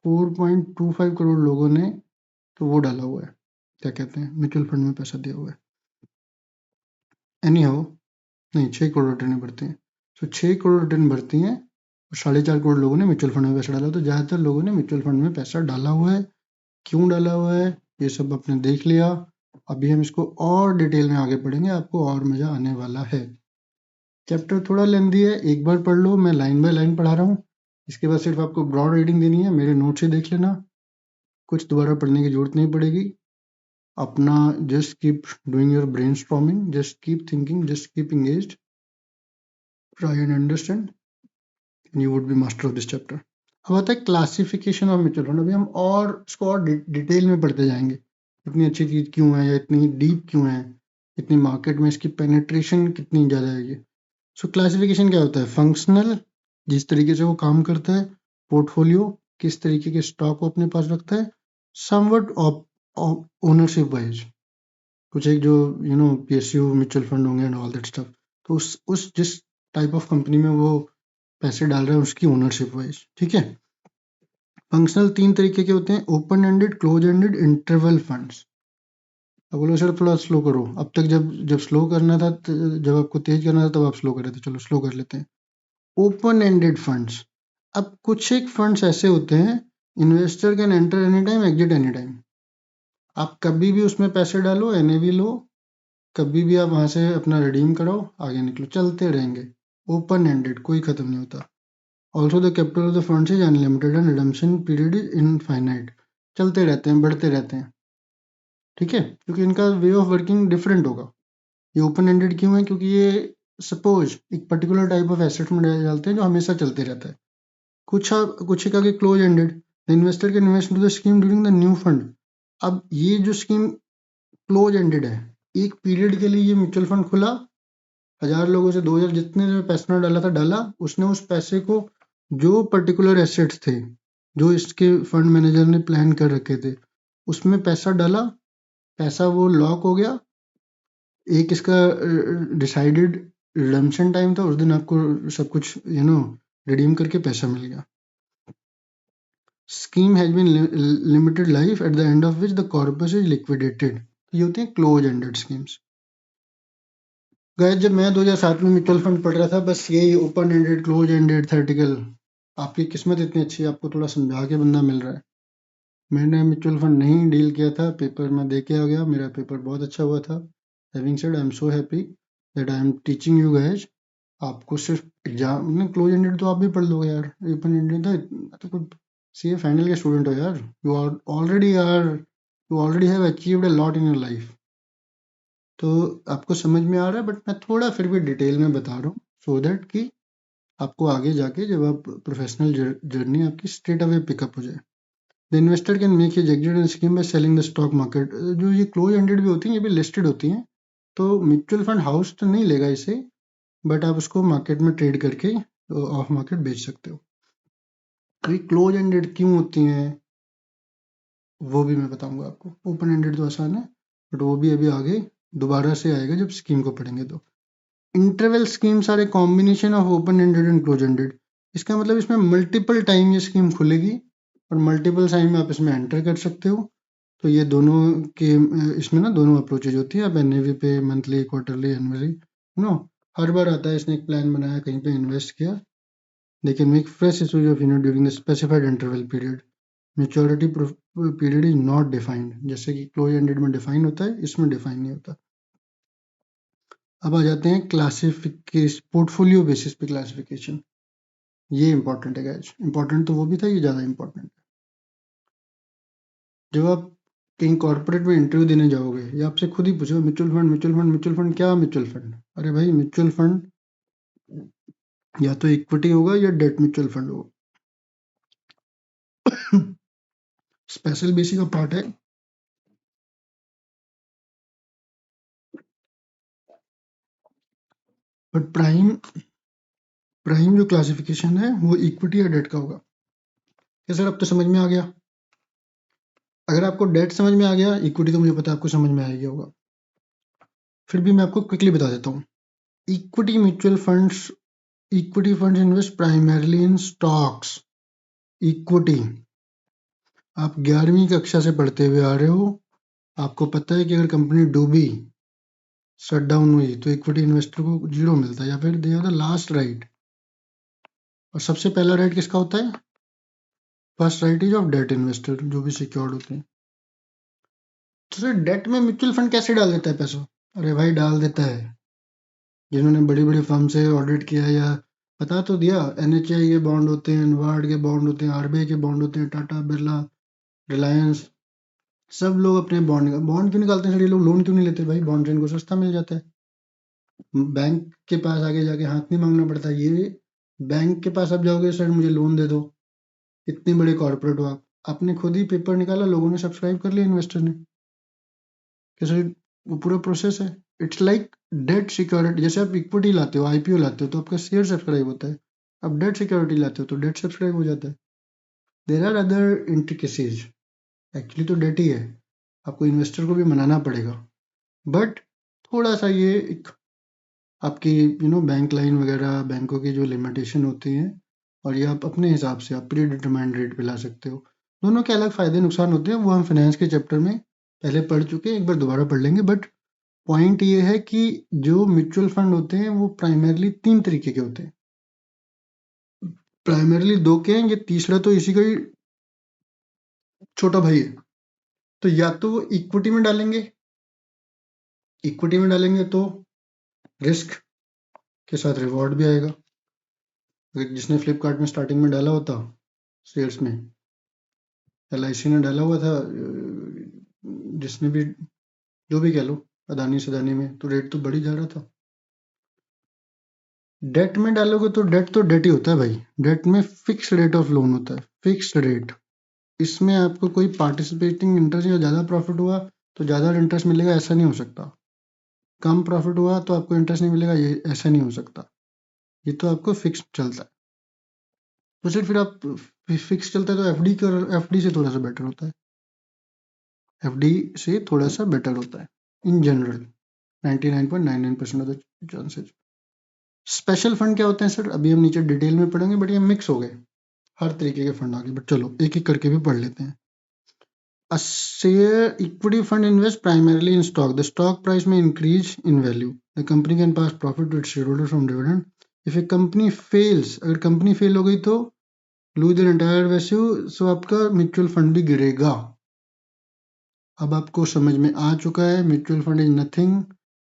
4.25 करोड़ लोगों ने तो वो डाला हुआ है, क्या कहते हैं, म्यूचुअल फंड में पैसा दिया हुआ है। एनी हाउ, नहीं, 6 करोड़ रिटर्न भरते हैं। तो 6 करोड़ रिटर्न भरती हैं और 4.5 करोड़ लोगों ने म्यूचुअल फंड में पैसा डाला। तो ज़्यादातर लोगों ने म्यूचुअल फंड में पैसा डाला हुआ है। क्यों डाला हुआ है ये सब आपने देख लिया। अभी हम इसको और डिटेल में आगे पढ़ेंगे, आपको और मजा आने वाला है। चैप्टर थोड़ा लेंदी है, एक बार पढ़ लो, मैं लाइन बाय लाइन पढ़ा रहा हूँ। इसके बाद सिर्फ आपको ब्रॉड रीडिंग देनी है, मेरे नोट से देख लेना, कुछ दोबारा पढ़ने की जरूरत नहीं पड़ेगी। अपना just keep doing your brain storming, just keep thinking, just keep engaged, try and understand, you would B master of this chapter. अब आता है क्लासिफिकेशन ऑफ म्यूचुअल फंड। अभी हम और इसको और डिटेल में पढ़ते जाएंगे, इतनी अच्छी चीज क्यों है या इतनी डीप क्यों है, इतनी मार्केट में इसकी पेनिट्रेशन कितनी ज्यादा है ये। सो क्लासिफिकेशन क्या होता है? फंक्शनल, जिस तरीके से वो काम करता है। पोर्टफोलियो, किस तरीके के स्टॉक वो अपने पास रखता है। समवट ओनरशिप वाइज, कुछ एक जो पीएसयू म्यूचुअल फंड होंगे एंड ऑल दैट स्टफ। तो उस जिस टाइप ऑफ कंपनी में वो पैसे डाल रहा है उसकी ओनरशिप वाइज, ठीक है। फंक्शनल 3 तरीके के होते हैं, open ended, close ended, interval funds. अब बोलो सर थोड़ा स्लो करो, अब तक जब स्लो करना था, जब आपको तेज करना था तब आप स्लो कर रहे थे, चलो स्लो कर लेते हैं। ओपन एंडेड फंड्स, अब कुछ एक फंड्स ऐसे होते हैं, investor can enter any time, exit any time. आप कभी भी उसमें पैसे डालो, एनएवी लो, कभी भी आप वहां से अपना रिडीम कराओ, आगे निकलो, चलते रहेंगे। ओपन एंडेड, कोई खत्म नहीं होता। Also the capital of the funds is unlimited and redemption period is infinite. चलते रहते हैं, बढ़ते रहते हैं, ठीक है, क्योंकि इनका वे ऑफ वर्किंग डिफरेंट होगा। ये ओपन एंडेड क्यों है? क्योंकि ये सपोज एक पर्टिकुलर टाइप ऑफ एसेट में डालते हैं जो हमेशा चलते रहता है। कुछ एक आगे close ended, the investor can invest into the scheme during the new fund. अब ये जो स्कीम क्लोज एंडेड है, एक पीरियड के लिए ये म्यूचुअल फंड खुला, 1000 लोगों से 2000 जितने ने पैसा डाला था डाला, उसने उस पैसे को जो पर्टिकुलर एसेट्स थे जो इसके फंड मैनेजर ने प्लान कर रखे थे उसमें पैसा डाला, पैसा वो लॉक हो गया। एक इसका डिसाइडेड रिडम्पशन टाइम था, उस दिन आपको सब कुछ रिडीम करके पैसा मिल गया। Scheme has been limited life at the end of which the corpus is liquidated. ये होती है क्लोज एंडेड स्कीम्स। गाइस, जब मैं 2007 में म्यूचुअल फंड पढ़ रहा था, बस यही open ended, close ended, theoretical. आपकी किस्मत इतनी अच्छी है, आपको थोड़ा समझा के बंदा मिल रहा है। मैंने म्यूचुअल फंड नहीं डील किया था, पेपर में दे के आ गया, मेरा पेपर बहुत अच्छा हुआ था। Having said, I am so happy that I am teaching you guys. आपको सिर्फ एग्जाम में क्लोज एंडेड तो आप भी पढ़ लोगे यार, ओपन एंडेड तो कोई सीए फाइनल के स्टूडेंट हो यार। You already have achieved a lot in your life. तो आपको समझ में आ रहा है, बट मैं थोड़ा फिर भी डिटेल में बता रहा हूँ, सो दैट कि आपको आगे जाके जब आप प्रोफेशनल जर्नी आपकी स्ट्रेट अवे पिकअप हो जाए। The investor can make his exit in scheme by selling the stock market. जो ये क्लोज एंडेड भी होती हैं, ये भी लिस्टेड होती हैं, तो म्यूचुअल फंड हाउस तो नहीं लेगा इसे, बट आप उसको मार्केट में ट्रेड करके ऑफ मार्केट बेच सकते हो। तो ये क्लोज एंडेड क्यों होती हैं वो भी मैं बताऊंगा आपको। ओपन एंडेड तो आसान है, बट वो भी अभी आगे दोबारा से आएगा जब स्कीम को पढ़ेंगे। तो interval schemes are a combination of open ended and close ended. इसका मतलब इसमें मल्टीपल टाइम ये स्कीम खुलेगी और मल्टीपल टाइम आप इसमें एंटर कर सकते हो। तो ये दोनों के इसमें ना दोनों अप्रोचेज होती है। आप एनएवी पे मंथली, क्वार्टरली, एनुअली, हर बार आता है, इसने एक प्लान बनाया, कहीं पे इन्वेस्ट किया, they can make fresh use of during the specified interval period. Maturity period is not defined, जैसे कि क्लोज एंडेड में डिफाइन होता है, इसमें डिफाइन नहीं होता। अब आ जाते हैं क्लासिफिकेशन, पोर्टफोलियो बेसिस पे क्लासिफिकेशन। ये इंपॉर्टेंट है गाइस, इंपॉर्टेंट तो वो भी था, ये ज्यादा इंपॉर्टेंट है। जब आप कहीं कॉर्पोरेट में इंटरव्यू देने जाओगे, ये आपसे खुद ही पूछो mutual fund mutual fund mutual fund क्या म्यूचुअल फंड? अरे भाई म्यूचुअल फंड या तो इक्विटी होगा या डेट म्यूचुअल फंड होगा। स्पेशल बीसी का पार्ट है। बट प्राइम जो क्लासिफिकेशन है वो इक्विटी या डेट का होगा। क्या सर अब तो समझ में आ गया? अगर आपको डेट समझ में आ गया, इक्विटी तो मुझे पता है आपको समझ में आ गया होगा, फिर भी मैं आपको क्विकली बता देता हूँ। Equity mutual funds, equity funds invest primarily in stocks. Equity, आप 11वीं कक्षा से पढ़ते हुए आ रहे हो, आपको पता है कि अगर कंपनी डूबी, शट डाउन हुई, तो इक्विटी इन्वेस्टर को जीरो मिलता है या फिर they are the last right. और सबसे पहला राइट किसका होता है? First right is of debt investor, जो भी सिक्योर्ड होते हैं। तो सर डेट में म्यूचुअल फंड कैसे डाल देता है पैसा? अरे भाई डाल देता है, जिन्होंने बड़ी बड़ी फर्म से ऑडिट किया या बता तो दिया, एनएचआई के बॉन्ड होते हैं, नबार्ड के बॉन्ड होते हैं, आरबीआई के बॉन्ड होते हैं, टाटा बिरला, रिलायंस, सब लोग अपने बॉन्ड क्यों निकालते हैं सर? ये लोग लोन क्यों नहीं लेते भाई? बॉन्ड से इनको सस्ता मिल जाता है, बैंक के पास आगे जाके हाथ नहीं मांगना पड़ता। ये बैंक के पास आप जाओगे, सर मुझे लोन दे दो, इतने बड़े कॉर्पोरेट हो आप, आपने खुद ही पेपर निकाला, लोगों ने सब्सक्राइब कर लिया, इन्वेस्टर ने। कैसे? वो पूरा प्रोसेस है। It's like debt security. जैसे आप इक्विटी लाते हो, आईपीओ लाते हो, तो आपका शेयर सब्सक्राइब होता है। आप डेट सिक्योरिटी लाते हो तो डेट सब्सक्राइब हो जाता है। There are other intricacies. Actually तो डेट ही है, आपको इन्वेस्टर को भी मनाना पड़ेगा, बट थोड़ा सा ये एक आपकी बैंक लाइन वगैरह, बैंकों की जो लिमिटेशन होती हैं, और ये आप अपने हिसाब से आप प्री डिटरमाइंड रेट पे ला सकते हो। दोनों के अलग फायदे नुकसान होते हैं, वो हम फाइनेंस के चैप्टर में पहले पढ़ चुके हैं, एक बार दोबारा पढ़ लेंगे। बट पॉइंट ये है कि जो म्यूचुअल फंड होते हैं वो प्राइमरली 3 तरीके के होते हैं। प्राइमरली 2 के हैं, ये तीसरा तो इसी का ही छोटा भाई है। तो या तो वो इक्विटी में डालेंगे तो रिस्क के साथ रिवॉर्ड भी आएगा। अगर जिसने फ्लिपकार्ट में स्टार्टिंग में डाला होता शेयर्स में, एलआईसी ने डाला हुआ था, जिसने भी, जो भी कह लो, अदानी सदानी में, तो रेट तो बढ़ ही जा रहा था। डेट में डालोगे तो डेट ही होता है भाई। डेट में फिक्स रेट ऑफ लोन होता है, फिक्स रेट। इसमें आपको कोई पार्टिसिपेटिंग इंटरेस्ट या ज़्यादा प्रॉफिट हुआ तो ज़्यादा इंटरेस्ट मिलेगा, ऐसा नहीं हो सकता। कम प्रॉफिट हुआ तो आपको इंटरेस्ट नहीं मिलेगा, ये ऐसा नहीं हो सकता। ये तो आपको फिक्स चलता है। तो सिर्फ फिर आप फिक्स चलता है तो एफडी से थोड़ा सा बेटर होता है। एफडी से थोड़ा सा बेटर होता है in general, 99.99% of the chances. Special fund क्या होते हैं सर? अभी हम नीचे डिटेल में पढ़ेंगे, बट ये मिक्स हो गए हर तरीके के फंड आगे। बट चलो एक एक करके भी पढ़ लेते हैं। A share equity fund invests primarily in stock. The stock price may increase in value. The company can pass profit to its shareholders from dividend. If a company fails, अगर कंपनी फेल हो गई तो lose their entire value, so आपका mutual fund भी गिरेगा। अब आपको समझ में आ चुका है, mutual fund is nothing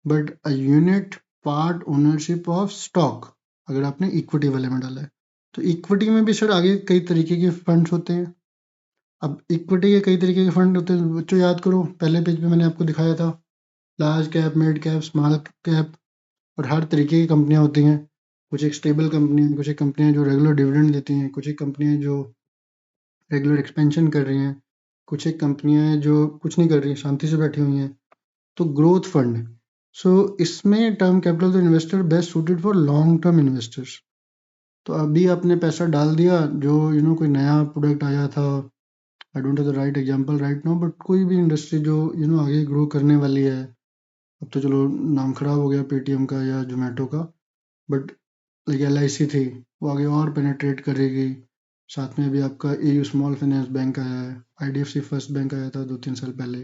but a unit part ownership of stock, अगर आपने इक्विटी वाले में डाला है। तो इक्विटी में भी सर आगे कई तरीके के फंड्स होते हैं। अब इक्विटी के कई तरीके के फंड होते हैं, बच्चों याद करो, पहले पेज पे मैंने आपको दिखाया था, large cap, mid cap, small cap, और हर तरीके की कंपनियां होती हैं। कुछ एक स्टेबल कंपनी है, कुछ एक कंपनियां जो रेगुलर डिविडेंड देती हैं, कुछ एक कंपनियां जो रेगुलर एक्सपेंशन कर रही हैं, कुछ एक कंपनियां हैं जो कुछ नहीं कर रही, शांति से बैठी हुई हैं। तो ग्रोथ फंड, सो इसमें टर्म कैपिटल तो investor best suited for long term investors. तो अभी आपने पैसा डाल दिया, जो कोई नया प्रोडक्ट आया था, I don't have the right example right now, but कोई भी इंडस्ट्री जो आगे ग्रो करने वाली है, अब तो चलो नाम खराब हो गया पेटीएम का या जोमेटो का, बट लाइक एलआईसी थी, वो आगे और पेनेट्रेट करेगी। साथ में अभी आपका एयू स्मॉल फाइनेंस बैंक आया है, आईडीएफसी फर्स्ट बैंक आया था 2-3 साल पहले।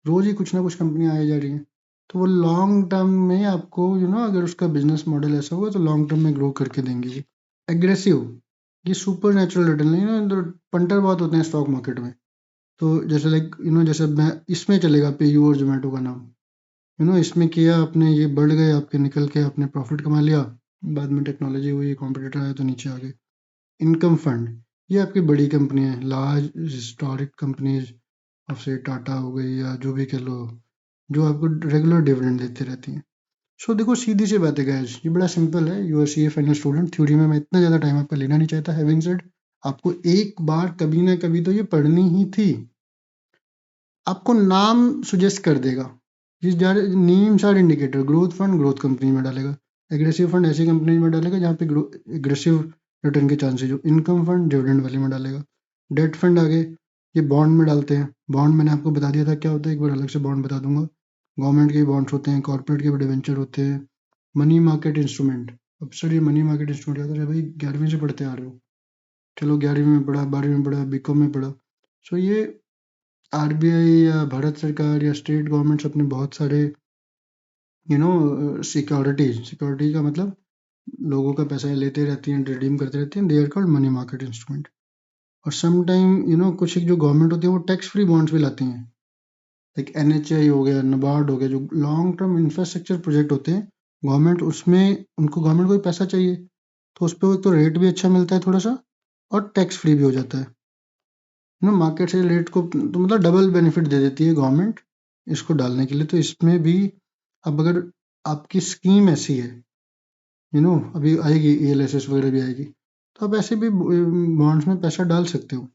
रोज ही कुछ ना कुछ कंपनियां आई जा रही हैं। तो वो लॉन्ग टर्म में आपको अगर उसका बिजनेस मॉडल ऐसा होगा तो लॉन्ग टर्म में ग्रो करके देंगे। एग्रेसिव, ये सुपर नेचुरल रिटर्न नहीं ना, तो पंटर बहुत होते हैं स्टॉक मार्केट में। तो जैसे लाइक जैसे मैं इसमें चलेगा पेयू और जोमेटो का नाम, इसमें किया आपने, ये बढ़ गए आपके, निकल के आपने प्रॉफिट कमा लिया, बाद में टेक्नोलॉजी हुई, कॉम्पिटिटर आया तो नीचे आ गए। इनकम फंड, ये आपकी बड़ी कंपनी है, लार्ज हिस्टोरिक कंपनीज, अब से टाटा हो गई या जो भी कह लो, जो आपको रेगुलर डिविडेंड देते रहती हैं। सो देखो सीधी सी बात है गाइस, ये बड़ा सिंपल है। You are CA final student, theory में मैं इतना ज़्यादा टाइम आपका लेना नहीं चाहता। हैविंग सेड, आपको एक बार कभी ना कभी तो ये पढ़नी ही थी। आपको नाम सुजेस्ट कर देगा, जिस names are indicator. Growth fund growth company में डालेगा, एग्रेसिव फंड ऐसी कंपनी में डालेगा जहाँ पे एग्रेसिव रिटर्न के चांसेस हो। इनकम फंड डिविडेंड वाले में डालेगा। डेट फंड आगे ये बॉन्ड में डालते हैं। बॉन्ड मैंने आपको बता दिया था क्या होता है, एक बार अलग से बॉन्ड बता दूंगा। गवर्नमेंट के बॉन्ड्स होते हैं, कॉर्पोरेट के डिवेंचर होते हैं, मनी मार्केट इंस्ट्रूमेंट। अब सर ये मनी मार्केट इंस्ट्रूमेंट क्या होता है भाई, 11वीं से पढ़ते आ रहे हो, चलो 11वीं में पढ़ा, 12वीं में पढ़ा, बीकॉम में पढ़ा। सो ये आरबीआई या भारत सरकार या स्टेट गवर्नमेंट्स अपने बहुत सारे सिक्योरिटी का मतलब लोगों का पैसा लेते रहती हैं, रिडीम करते रहती हैं। They are called money market instrument. और सम टाइम कुछ एक जो गवर्नमेंट होती है वो टैक्स फ्री बॉन्ड्स भी लाती हैं, लाइक एनएचआई हो गया, नबार्ड हो गया, जो लॉन्ग टर्म इंफ्रास्ट्रक्चर प्रोजेक्ट होते हैं गवर्नमेंट, उसमें उनको गवर्नमेंट को भी पैसा चाहिए, तो उस पर एक तो रेट भी अच्छा मिलता है थोड़ा सा, और टैक्स फ्री भी हो जाता है। मार्केट से रेट को तो मतलब डबल बेनिफिट दे देती है गवर्नमेंट इसको डालने के लिए। तो इसमें भी अब अगर आपकी स्कीम ऐसी है, अभी आएगी ईएलएसएस वगैरह भी आएगी, तो आप ऐसे भी बॉन्ड्स में पैसा डाल सकते हो।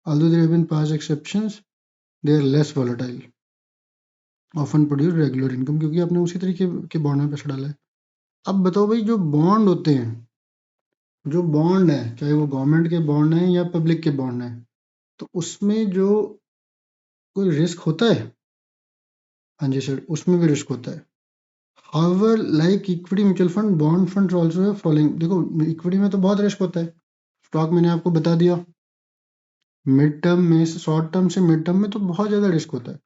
Although there have been past exceptions, they are less volatile, often produce regular income, क्योंकि आपने उसी तरीके के बॉन्ड में पैसा डाला है। अब बताओ भाई, जो बॉन्ड होते हैं, जो बॉन्ड है, चाहे वो गवर्नमेंट के बॉन्ड है या पब्लिक के बॉन्ड है, तो उसमें जो कोई रिस्क होता है? हाँ जी सर, उसमें भी रिस्क होता है। However, like equity mutual fund, bond funds also have following। देखो इक्विटी में तो बहुत रिस्क होता है, स्टॉक मैंने आपको बता दिया। मिड टर्म में, शॉर्ट टर्म से मिड टर्म में तो बहुत ज्यादा रिस्क होता है।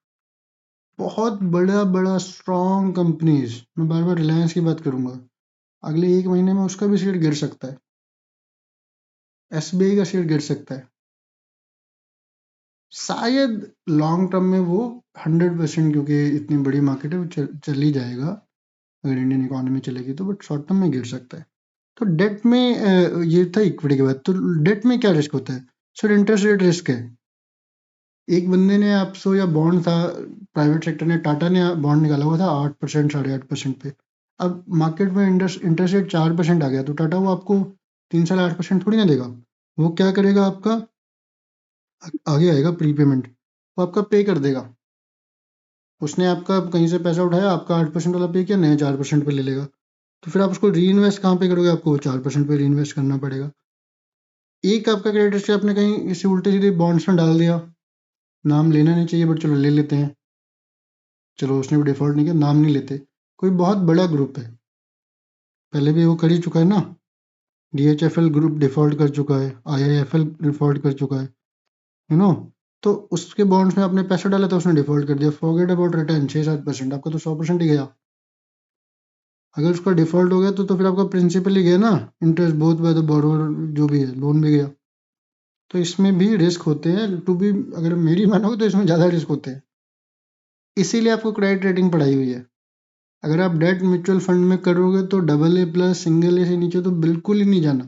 बहुत बड़ा बड़ा स्ट्रॉन्ग कंपनीज, मैं बार बार रिलायंस की बात करूंगा, अगले 1 महीने में उसका भी शेयर गिर सकता है, एसबीआई का शेयर गिर सकता है। शायद लॉन्ग टर्म में वो 100%, क्योंकि इतनी बड़ी मार्केट है, वो चल ही जाएगा अगर इंडियन इकोनॉमी चलेगी तो, बट शॉर्ट टर्म में गिर सकता है। तो डेट में ये था इक्विटी के बाद। तो डेट में क्या रिस्क होता है? सर इंटरेस्ट रेट रिस्क है। एक बंदे ने आपसो, या बॉन्ड था, प्राइवेट सेक्टर ने, टाटा ने बॉन्ड निकाला हुआ था 8%, 8.5% पे। अब मार्केट में इंटरेस्ट रेट 4% आ गया, तो टाटा वो आपको 3 साल 8% थोड़ी ना देगा। वो क्या करेगा, आपका आगे आएगा प्रीपेमेंट, वो आपका पे कर देगा। उसने आपका कहीं से पैसा उठाया, आपका 8% वाला पे किया, नया 4% पे ले लेगा। तो फिर आप उसको री इन्वेस्ट कहाँ पे करोगे? आपको 4% पे री इन्वेस्ट करना पड़ेगा। एक आपका क्रेडिट से आपने कहीं इसे उल्टे सीधे बॉन्ड्स में डाल दिया, नाम लेना नहीं चाहिए बट चलो ले लेते हैं, चलो उसने भी डिफॉल्ट नहीं किया, नाम नहीं लेते। कोई बहुत बड़ा ग्रुप है, पहले भी वो कर ही चुका है ना, डीएचएफएल ग्रुप डिफॉल्ट कर चुका है, आईआईएफएल डिफॉल्ट कर चुका है, यू नो तो उसके बॉन्ड्स में आपने पैसा डाला था, उसने डिफॉल्ट कर दिया। फॉरगेट अबाउट रिटर्न 6-7%, आपका तो 100% ही गया। अगर उसका डिफॉल्ट हो गया तो फिर आपका प्रिंसिपल ही गया ना, interest both by the borrower, जो भी है लोन भी गया। तो इसमें भी रिस्क होते हैं, टू बी, अगर मेरी मानोगे तो इसमें ज़्यादा रिस्क होते हैं। इसीलिए आपको क्रेडिट रेटिंग पढ़ाई हुई है। अगर आप डेट म्यूचुअल फंड में करोगे तो AA+, सिंगल ए से नीचे तो बिल्कुल ही नहीं जाना,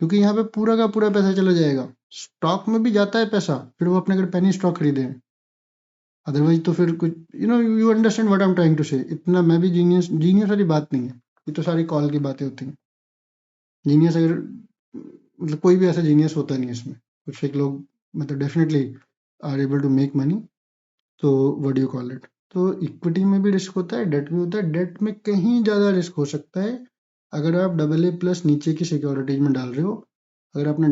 क्योंकि यहाँ पे पूरा का पूरा पैसा चला जाएगा। स्टॉक में भी जाता है पैसा, फिर वो अपने अगर पेनी स्टॉक खरीदे हैं, अदरवाइज तो फिर कुछ, you understand what I am trying to say. इतना मैं भी जीनियस जीनियस वाली बात नहीं है, ये तो सारी कॉल की बातें होती हैं। जीनियस अगर मतलब कोई भी ऐसा जीनियस होता नहीं है इसमें, कुछ एक लोग मतलब definitely are able to make money. तो what do you call it, तो इक्विटी में भी रिस्क होता है, डेट में होता है। डेट में कहीं ज़्यादा रिस्क हो सकता है अगर आप AA+ नीचे की सिक्योरिटीज में डाल रहे हो। अगर आपने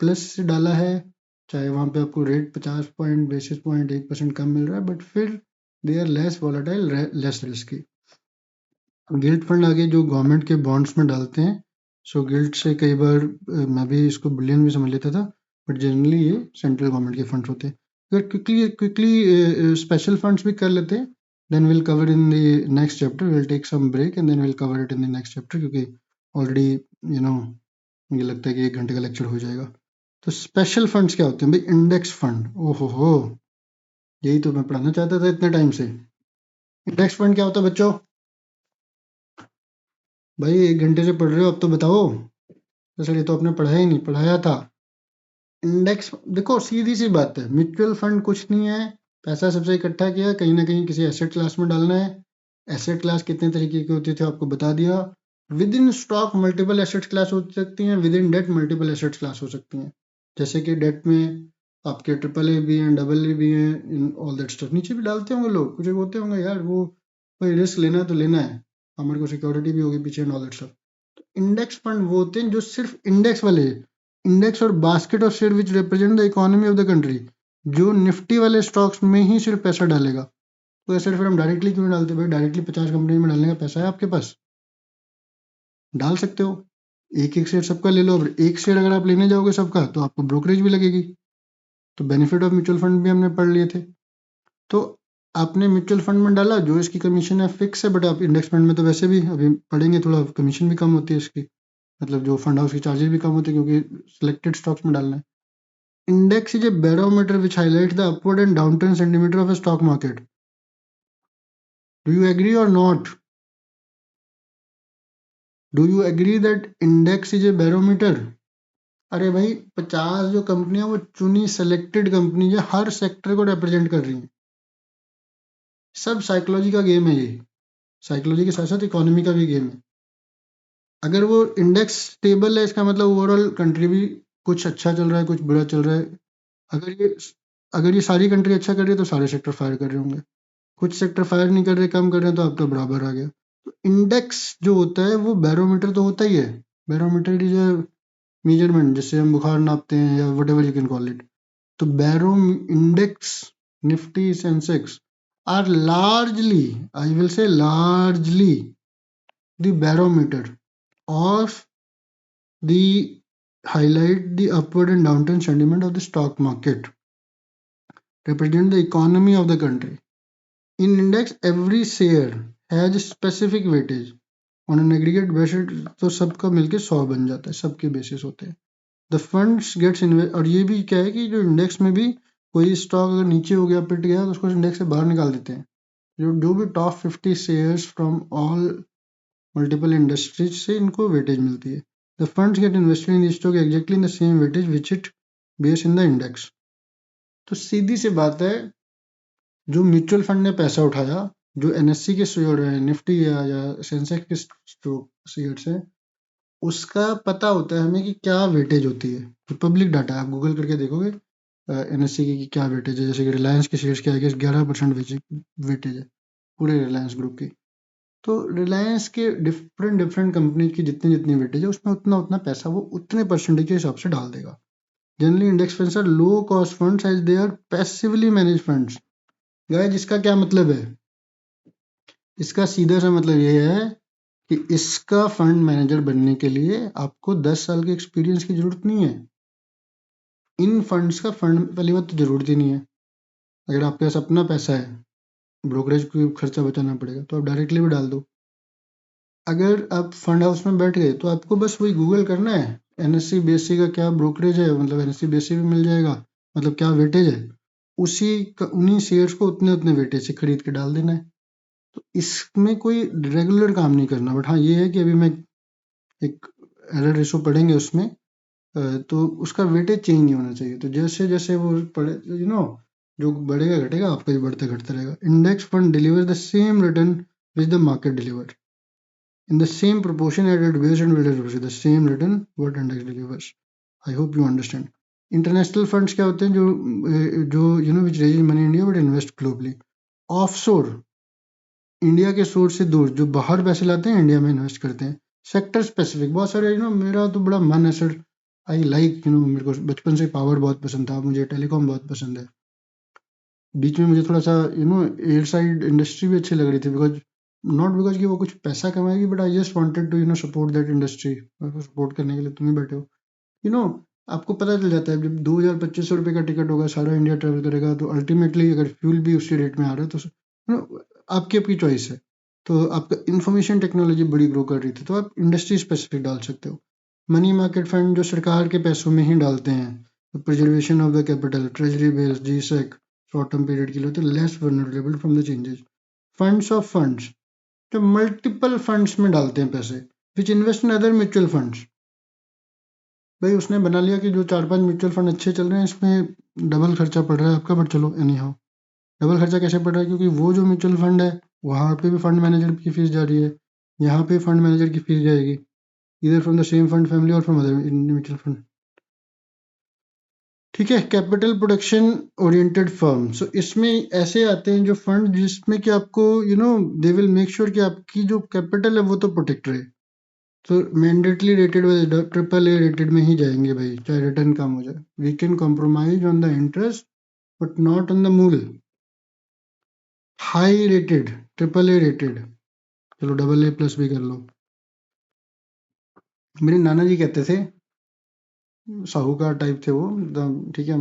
AA+ से डाला है, चाहे वहाँ पे आपको रेट 50 पॉइंट बेसिस पॉइंट 1% कम मिल रहा है, बट फिर they are less volatile, less risky. Gilt fund आगे जो गवर्नमेंट के बॉन्ड्स में डालते हैं, सो गिल्ट से कई बार मैं भी इसको बिलियन भी समझ लेता था, बट जनरली ये सेंट्रल गवर्नमेंट के फंड्स होते हैं। अगर क्विकली स्पेशल फंड्स भी कर लेते हैं, then will cover in the next chapter, will take some break and then will cover it in the next chapter, क्योंकि ऑलरेडी यू नो मुझे लगता है कि 1 घंटे का लेक्चर हो जाएगा। तो स्पेशल फंड्स क्या होते हैं भाई? इंडेक्स फंड, ओहो हो, यही तो मैं पढ़ाना चाहता था इतने टाइम से। इंडेक्स फंड क्या होता है बच्चों? भाई 1 घंटे से पढ़ रहे हो, अब तो बताओ। तो सर ये तो आपने पढ़ाया ही नहीं, पढ़ाया था। इंडेक्स देखो, सीधी सी बात है, म्यूचुअल फंड कुछ नहीं है, पैसा सबसे इकट्ठा किया, कहीं ना कहीं किसी एसेट क्लास में डालना है। एसेट क्लास कितने तरीके की होती थी आपको बता दिया। Within stock multiple asset class हो सकती हैं, within debt multiple asset class हो सकती हैं। जैसे कि डेट में आपके ट्रिपल ए भी हैं, डबल ए भी हैं, इन ऑल दैट स्टफ। नीचे भी डालते होंगे लोग, कुछ एक होते होंगे यार, वो भाई रिस्क लेना है तो लेना है, हमारे को सिक्योरिटी भी होगी पीछे, and all that stuff. Index fund वो होते हैं जो सिर्फ इंडेक्स वाले, इंडेक्स और basket of share which represent the economy of the country, जो निफ्टी वाले स्टॉक्स में ही सिर्फ पैसा डालेगा। तो ऐसे फिर हम डायरेक्टली क्यों नहीं डालते भाई? डायरेक्टली 50 कंपनी में डालने का पैसा है आपके पास, डाल सकते हो। एक एक शेयर सबका ले लो। अब एक शेयर अगर आप लेने जाओगे सबका तो आपको ब्रोकरेज भी लगेगी। तो बेनिफिट ऑफ म्यूचुअल फंड भी हमने पढ़ लिए थे। तो आपने म्यूचुअल फंड में डाला, जो इसकी कमीशन है फिक्स है, बट आप इंडेक्स फंड में तो वैसे भी अभी पढ़ेंगे, थोड़ा कमीशन भी कम होती है इसकी, मतलब जो फंड हाउस की चार्जेस भी कम होते हैं, क्योंकि सिलेक्टेड स्टॉक्स में डालना है। Index is a barometer which highlights the upward and downturn sentiment of a stock market. Do you agree or not? Do you agree that index is a barometer? अरे भाई, 50 जो कंपनियां वो चुनी सेलेक्टेड कंपनी है, हर सेक्टर को represent कर रही हैं। सब साइकोलॉजी का गेम है ये, साइकोलॉजी के साथ साथ इकोनॉमी का भी गेम है। अगर वो इंडेक्स स्टेबल है, इसका मतलब ओवरऑल कंट्री भी कुछ अच्छा चल रहा है, कुछ बुरा चल रहा है। अगर ये अगर ये सारी कंट्री अच्छा कर रही है तो सारे सेक्टर फायर कर रहे होंगे, कुछ सेक्टर फायर नहीं कर रहे, कम कर रहे हैं, तो आपका बराबर आ गया। तो इंडेक्स जो होता है वो बैरोमीटर तो होता ही है। बैरोमीटर इज अ मेजरमेंट, जिससे हम बुखार नापते हैं या whatever you can call it. तो बैरो index, Nifty, Sensex are largely, I will say largely, the barometer of the highlight the upward and downturn sentiment of the stock market, represent the economy of the country. In index, every share has a specific weightage. On an aggregate basis तो सबका मिलके 100 बन जाता है, सबके basis होते हैं। The funds gets invest, और ये भी क्या है कि जो इंडेक्स में भी कोई स्टॉक अगर नीचे हो गया, पिट गया, तो उसको इंडेक्स से बाहर निकाल देते हैं। जो भी top 50 shares from all multiple industries से इनको वेटेज मिलती है। The funds get invested in stock exactly in the same weightage which it base in the index. तो सीधी सी बात है, जो म्यूचुअल फंड ने पैसा उठाया, जो एनएससी के शेयर है, निफ्टी या सेंसेक्स के शेयर्स है, उसका पता होता है हमें कि क्या वेटेज होती है। तो पब्लिक डाटा आप गूगल करके देखोगे एनएससी की क्या वेटेज है। जैसे कि रिलायंस के शेयर्स के आगे 11% वेटेज है पूरे रिलायंस ग्रुप की। तो रिलायंस के डिफरेंट डिफरेंट कंपनी की जितनी जितनी वेटेज है, उसमें उतना उतना पैसा वो उतने परसेंटेज के हिसाब से डाल देगा। Generally index funds are low cost funds as they are passively managed funds. Guys, इसका क्या मतलब है? इसका सीधा सा मतलब ये है कि इसका फंड मैनेजर बनने के लिए आपको 10 साल के एक्सपीरियंस की जरूरत नहीं है। इन फंड्स का फंड पहली बात तो जरूरत ही नहीं है। अगर आपके पास अपना पैसा है, ब्रोकरेज की खर्चा बचाना पड़ेगा, तो आप डायरेक्टली भी डाल दो। अगर आप फंड हाउस में बैठ गए तो आपको बस वही गूगल करना है, एनएससी बीएससी का क्या ब्रोकरेज है, मतलब एनएससी बीएससी भी मिल जाएगा, मतलब क्या वेटेज है, उन्हीं शेयर्स को उतने उतने वेटेज से खरीद के डाल देना है। तो इसमें कोई रेगुलर काम नहीं करना। बट हाँ, ये है कि अभी मैं एक एरर रेशो पढ़ेंगे उसमें, तो उसका वेटेज चेंज नहीं होना चाहिए। तो जैसे जैसे वो पढ़े, जो बढ़ेगा घटेगा, आपका भी बढ़ते घटता रहेगा। Index fund deliver the same return which the market deliver in the same proportion as it weighs and will receive the same return what index delivers. I hope you understand. International funds क्या होते हैं? जो which raise money in India but invest globally. Offshore, India के source से दूर, जो बाहर पैसे लाते हैं इंडिया में इन्वेस्ट करते हैं। सेक्टर स्पेसिफिक बहुत सारे, मेरा तो बड़ा मन है सर, आई लाइक मेरे को बचपन से पावर बहुत पसंद था, मुझे टेलीकॉम बहुत पसंद है। बीच में मुझे थोड़ा सा एयर साइड इंडस्ट्री भी अच्छी लग रही थी, बिकॉज नॉट बिकॉज कि वो कुछ पैसा कमाएगी, but I just wanted to support that industry. Support करने के लिए तुम ही बैठे हो। यू नो आपको पता चल जाता है, जब 2,000-2,500 रुपये का टिकट होगा, सारा इंडिया ट्रेवल करेगा, तो अल्टीमेटली अगर फ्यूल भी उसी रेट में आ रहा है, तो आपकी अपनी चॉइस है। तो आपका इंफॉर्मेशन टेक्नोलॉजी बड़ी ग्रो कर रही थी, तो आप इंडस्ट्री स्पेसिफिक डाल सकते हो। मनी मार्केट फंड जो सरकार के पैसों में ही डालते हैं, preservation of the capital, treasury bills, G sec, short term period के लिए, तो less vulnerable from the changes. Funds of funds जो मल्टीपल फंड्स में डालते हैं पैसे, which invest in other mutual funds, भाई उसने बना लिया कि जो 4-5 म्यूचुअल फंड अच्छे चल रहे हैं इसमें डबल खर्चा पड़ रहा है आपका, बट चलो एनी हाउ। डबल खर्चा कैसे पड़ रहा है? क्योंकि वो जो म्यूचुअल फंड है वहाँ पे भी फंड मैनेजर की फीस जा रही है, यहाँ पे फंड मैनेजर की फीस जाएगी, इधर from the same fund family और फ्रॉम अदर म्यूचुअल फंड। ठीक है, कैपिटल प्रोटेक्शन ओरिएंटेड फर्म। सो इसमें ऐसे आते हैं जो फंड जिसमें कि आपको दे विल मेक श्योर कि आपकी जो कैपिटल है वो तो प्रोटेक्ट रहे। तो mandatorily rated triple A rated में ही जाएंगे भाई, चाहे रिटर्न कम हो जाए। We can compromise on the interest but not on the मूल। High rated, triple A rated, चलो डबल ए प्लस भी कर लो। मेरे नाना जी कहते थे, साहूकार टाइप थे वो एकदम, ठीक है,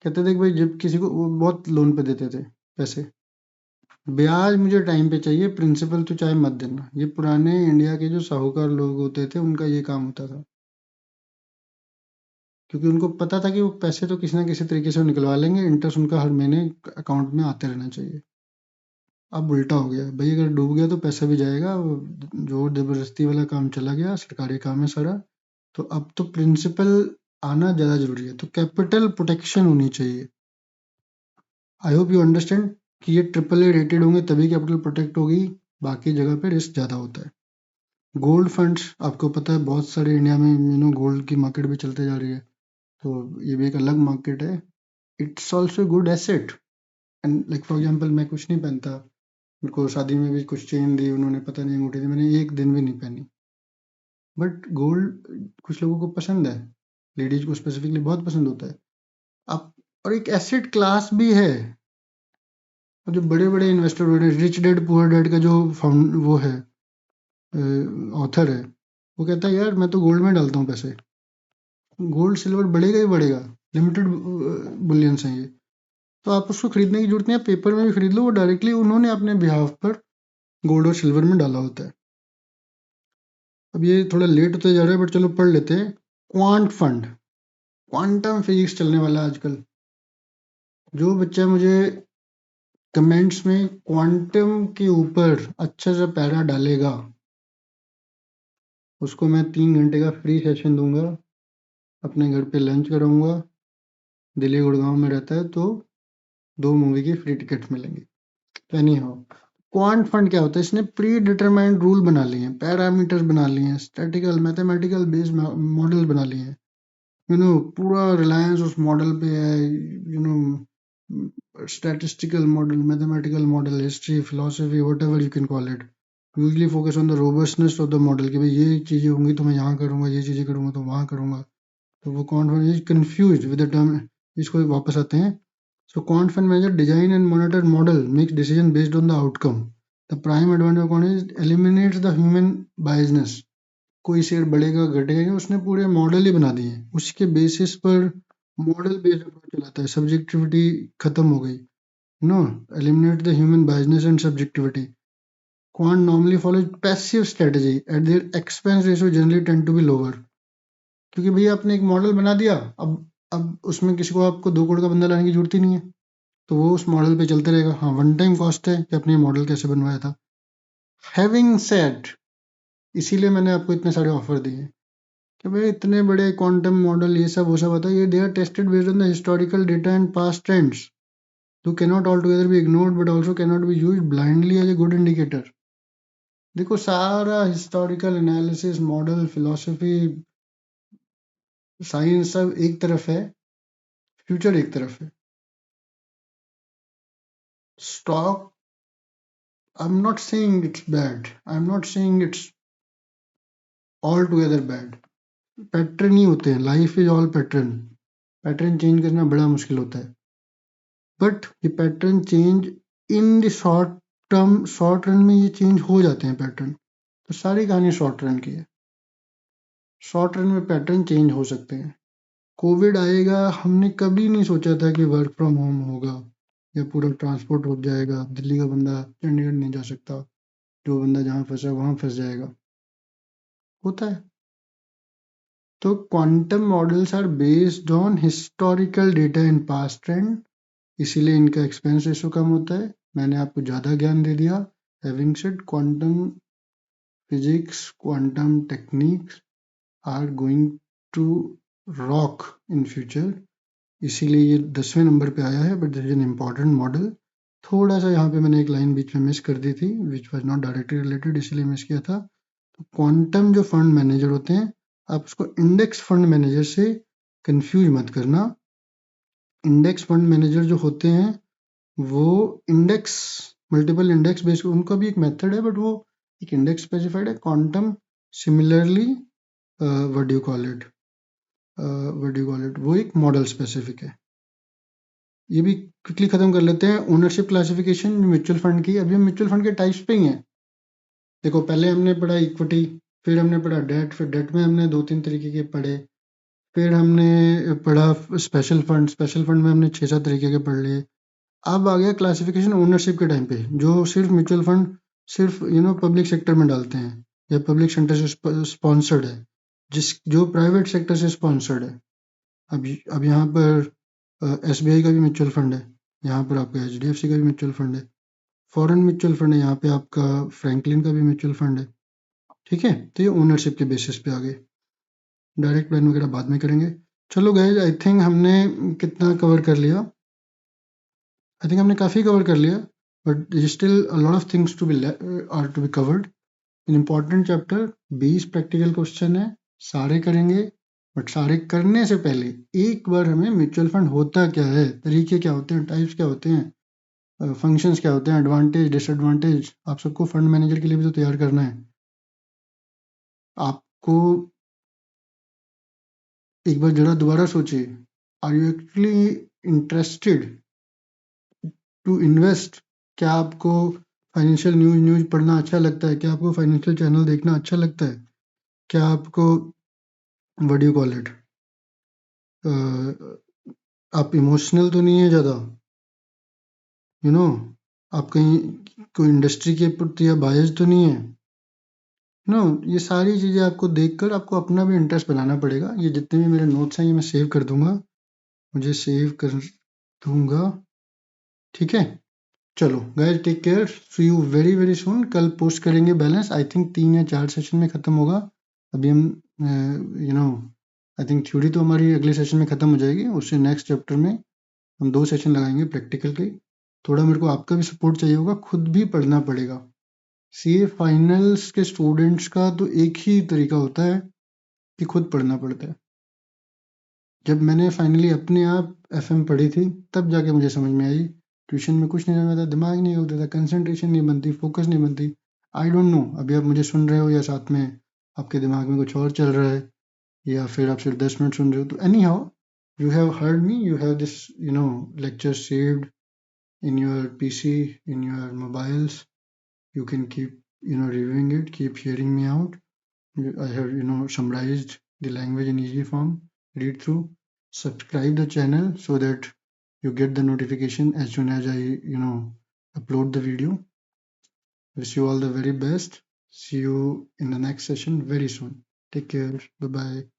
कहते थे कि भाई जब किसी को वो बहुत लोन पे देते थे पैसे, ब्याज मुझे टाइम पे चाहिए, प्रिंसिपल तो चाहे मत देना। ये पुराने इंडिया के जो साहूकार लोग होते थे उनका ये काम होता था, क्योंकि उनको पता था कि वो पैसे तो किसी ना किसी तरीके से वो निकलवा लेंगे, इंटरेस्ट उनका हर महीने अकाउंट में आते रहना चाहिए। अब उल्टा हो गया भाई, अगर डूब गया तो पैसा भी जाएगा, वो जोर जबरदस्ती वाला काम चला गया, सरकारी काम है सारा। तो अब तो प्रिंसिपल आना ज़्यादा जरूरी है, तो कैपिटल प्रोटेक्शन होनी चाहिए। आई होप यू अंडरस्टैंड कि ये ट्रिपल ए रेटेड होंगे तभी कैपिटल प्रोटेक्ट होगी, बाकी जगह पे रिस्क ज़्यादा होता है। गोल्ड फंड्स, आपको पता है बहुत सारे इंडिया में गोल्ड की मार्केट भी चलते जा रही है, तो ये भी एक अलग मार्केट है। It's also good asset. And like for example, मैं कुछ नहीं पहनता, मेरे को शादी में भी कुछ चेन दी उन्होंने, पता नहीं अंगूठी दी, मैंने एक दिन भी नहीं पहनी। बट गोल्ड कुछ लोगों को पसंद है, लेडीज को स्पेसिफिकली बहुत पसंद होता है। आप, और एक एसेट क्लास भी है। और जो बड़े बड़े इन्वेस्टर हो रहे हैं, रिच डैड पुअर डैड का जो फाउंड वो है, ऑथर है, वो कहता है यार मैं तो गोल्ड में डालता हूँ पैसे, गोल्ड सिल्वर बढ़ेगा ही बढ़ेगा, लिमिटेड बुलियंस हैं ये, तो आप उसको खरीदने की जरूरत नहीं है, पेपर में भी खरीद लो, वो डायरेक्टली उन्होंने अपने बिहाफ पर गोल्ड और सिल्वर में डाला होता है। अब ये थोड़ा लेट होते जा रहा है बट चलो पढ़ लेते हैं। क्वांट फंड, क्वांटम फिजिक्स चलने वाला है आजकल। जो बच्चा मुझे कमेंट्स में क्वांटम के ऊपर अच्छा सा पैरा डालेगा, उसको मैं 3 घंटे का फ्री सेशन दूंगा, अपने घर पे लंच कराऊंगा, दिल्ली गुड़गांव में रहता है, तो 2 मूवी की फ्री टिकट मिलेंगी। तो एनी हाउ, क्वांट फंड क्या होता है? इसने प्री डिटरमाइंड रूल बना लिए हैं, पैरामीटर्स बना लिए हैं, स्टैटिकल मैथमेटिकल बेस्ड मॉडल बना लिए हैं। पूरा रिलायंस उस मॉडल पे है। Statistical model, mathematical model, history, philosophy, what ever you can call it, usually focus on the robustness of the model, कि भाई ये चीजें होंगी तो मैं यहाँ करूंगा, ये चीजें करूंगा तो वहां करूंगा। तो वो quant fund is confused with the term, इसको वापस आते हैं। So quant fund manager design and monitor model, makes decision based on the outcome. The prime advantage of quant is eliminates the human biasness. कोई share बढ़ेगा घटेगा नहीं, उसने पूरे मॉडल ही बना दिए, उसके बेसिस पर मॉडल बेस्ड अप्रोच चलाता है, सब्जेक्टिविटी खत्म हो गई। No, eliminate the human biasness and subjectivity. Quant normally follow passive strategy, at their expense ratio generally tend to be lower. क्योंकि भैया आपने एक मॉडल बना दिया, अब उसमें किसी को आपको 2 करोड़ का बंदा लाने की जरूरत ही नहीं है, तो वो उस मॉडल पे चलते रहेगा। हाँ, वन टाइम कॉस्ट है कि आपने मॉडल कैसे बनवाया था। हैविंग सेड, इसीलिए मैंने आपको इतने सारे ऑफर दिए हैं कि भाई इतने बड़े क्वांटम मॉडल ये सब वो सब आता है, ये they are tested based on the historical data and past trends, तो cannot altogether be ignored but also cannot be used blindly as a good indicator. देखो, सारा historical analysis, model, philosophy, science सब एक तरफ है, future एक तरफ है। Stock, I'm not saying it's bad. I'm not saying it's altogether bad. Pattern ही होते हैं, life is all pattern. Pattern change करना बड़ा मुश्किल होता है, बट ये pattern change in the short run में ये चेंज हो जाते हैं पैटर्न। तो सारी कहानी शॉर्ट रन की है, शॉर्ट रन में पैटर्न चेंज हो सकते हैं। कोविड आएगा, हमने कभी नहीं सोचा था कि वर्क फ्रॉम होम होगा या पूरा ट्रांसपोर्ट हो जाएगा, दिल्ली का बंदा चंडीगढ़ नहीं जा सकता, जो बंदा जहाँ फंसा वहां फंस जाएगा, होता है। तो quantum models are based on historical data and past trend, इसीलिए इनका एक्सपेंस रेशो कम होता है। मैंने आपको ज़्यादा ज्ञान दे दिया। Having said, quantum physics, quantum techniques are going to rock in future, इसीलिए ये 10वें नंबर पे आया है, but this is an important model. थोड़ा सा यहाँ पे मैंने एक लाइन बीच में मिस कर दी थी, which was not directly related, इसलिए मिस किया था। तो क्वांटम जो फंड मैनेजर होते हैं, आप उसको इंडेक्स फंड मैनेजर से कंफ्यूज मत करना। इंडेक्स फंड मैनेजर जो होते हैं वो इंडेक्स, मल्टीपल इंडेक्स बेस्ड, उनका भी एक मेथड है, बट वो एक इंडेक्स स्पेसिफाइड है। Quantum similarly what do you call it, वो एक मॉडल स्पेसिफिक है। ये भी क्विकली खत्म कर लेते हैं। ओनरशिप क्लासिफिकेशन म्यूचुअल फंड की, अभी हम म्यूचुअल फंड के टाइप्स पे ही हैं। देखो पहले हमने पढ़ा इक्विटी, फिर हमने पढ़ा डेट, फिर डेट में हमने 2-3 तरीके के पढ़े, फिर हमने पढ़ा स्पेशल फंड, स्पेशल फंड में हमने 6-7 तरीके के पढ़ लिए। अब आ गया क्लासिफिकेशन ओनरशिप के टाइम पे, जो सिर्फ म्यूचुअल फंड सिर्फ पब्लिक सेक्टर में डालते हैं या पब्लिक सेक्टर से स्पॉन्सर्ड है, जो प्राइवेट सेक्टर से स्पॉन्सर्ड है। अब यहाँ पर SBI का भी म्यूचुअल फंड है, यहाँ पर आपका HDFC का भी म्यूचुअल फंड है, फॉरेन म्यूचुअल फंड है, यहाँ पे आपका फ्रैंकलिन का भी म्यूचुअल फंड है। ठीक है, तो ये ओनरशिप के बेसिस पे आ गए। डायरेक्ट प्लान वगैरह बाद में करेंगे। चलो गाइज, आई थिंक हमने कितना कवर कर लिया, आई थिंक हमने काफ़ी कवर कर लिया, but still a lot of things to be covered in important chapter. 20 practical question है, सारे करेंगे, बट सारे करने से पहले एक बार हमें म्यूचुअल फंड होता क्या है, तरीके क्या होते हैं, टाइप्स क्या होते हैं, फंक्शंस क्या होते हैं, एडवांटेज डिसएडवांटेज, आप सबको फंड मैनेजर के लिए भी तो तैयार करना है। आपको एक बार जरा दोबारा सोचिए, are you actually interested to invest? क्या आपको फाइनेंशियल न्यूज पढ़ना अच्छा लगता है? क्या आपको फाइनेंशियल चैनल देखना अच्छा लगता है? क्या आपको what do you call it, आप इमोशनल तो नहीं है ज़्यादा, आप कहीं कोई इंडस्ट्री के प्रति बायस तो नहीं है? ये सारी चीज़ें आपको देखकर आपको अपना भी इंटरेस्ट बनाना पड़ेगा। ये जितने भी मेरे नोट्स हैं ये मैं सेव कर दूंगा, मुझे सेव कर दूंगा। ठीक है, चलो guys, take care, see you very very soon. कल पोस्ट करेंगे बैलेंस, आई थिंक 3 या 4 सेशन में खत्म होगा। अभी हम आई थिंक थ्योरी तो हमारी अगले सेशन में खत्म हो जाएगी, उससे नेक्स्ट चैप्टर में हम 2 सेशन लगाएंगे प्रैक्टिकल के। थोड़ा मेरे को आपका भी सपोर्ट चाहिए होगा, खुद भी पढ़ना पड़ेगा। सीए फाइनल्स के स्टूडेंट्स का तो एक ही तरीका होता है कि खुद पढ़ना पड़ता है। जब मैंने फाइनली अपने आप FM पढ़ी थी, तब जाके मुझे समझ में आई। ट्यूशन में कुछ नहीं समझ में आता, दिमाग नहीं होता था, कंसंट्रेशन नहीं बनती, फोकस नहीं बनती। आई डोंट नो अभी आप मुझे सुन रहे हो या साथ में आपके दिमाग में कुछ और चल रहा है, या फिर आप सिर्फ 10 मिनट सुन रहे हो। तो any how, you have heard me, you have this lecture saved in your PC, in your mobiles. You can keep reviewing it, keep hearing me out. I have summarized the language in easy form. Read through, subscribe the channel so that you get the notification as soon as I upload the video. Wish you all the very best. See you in the next session very soon. Take care. Bye bye.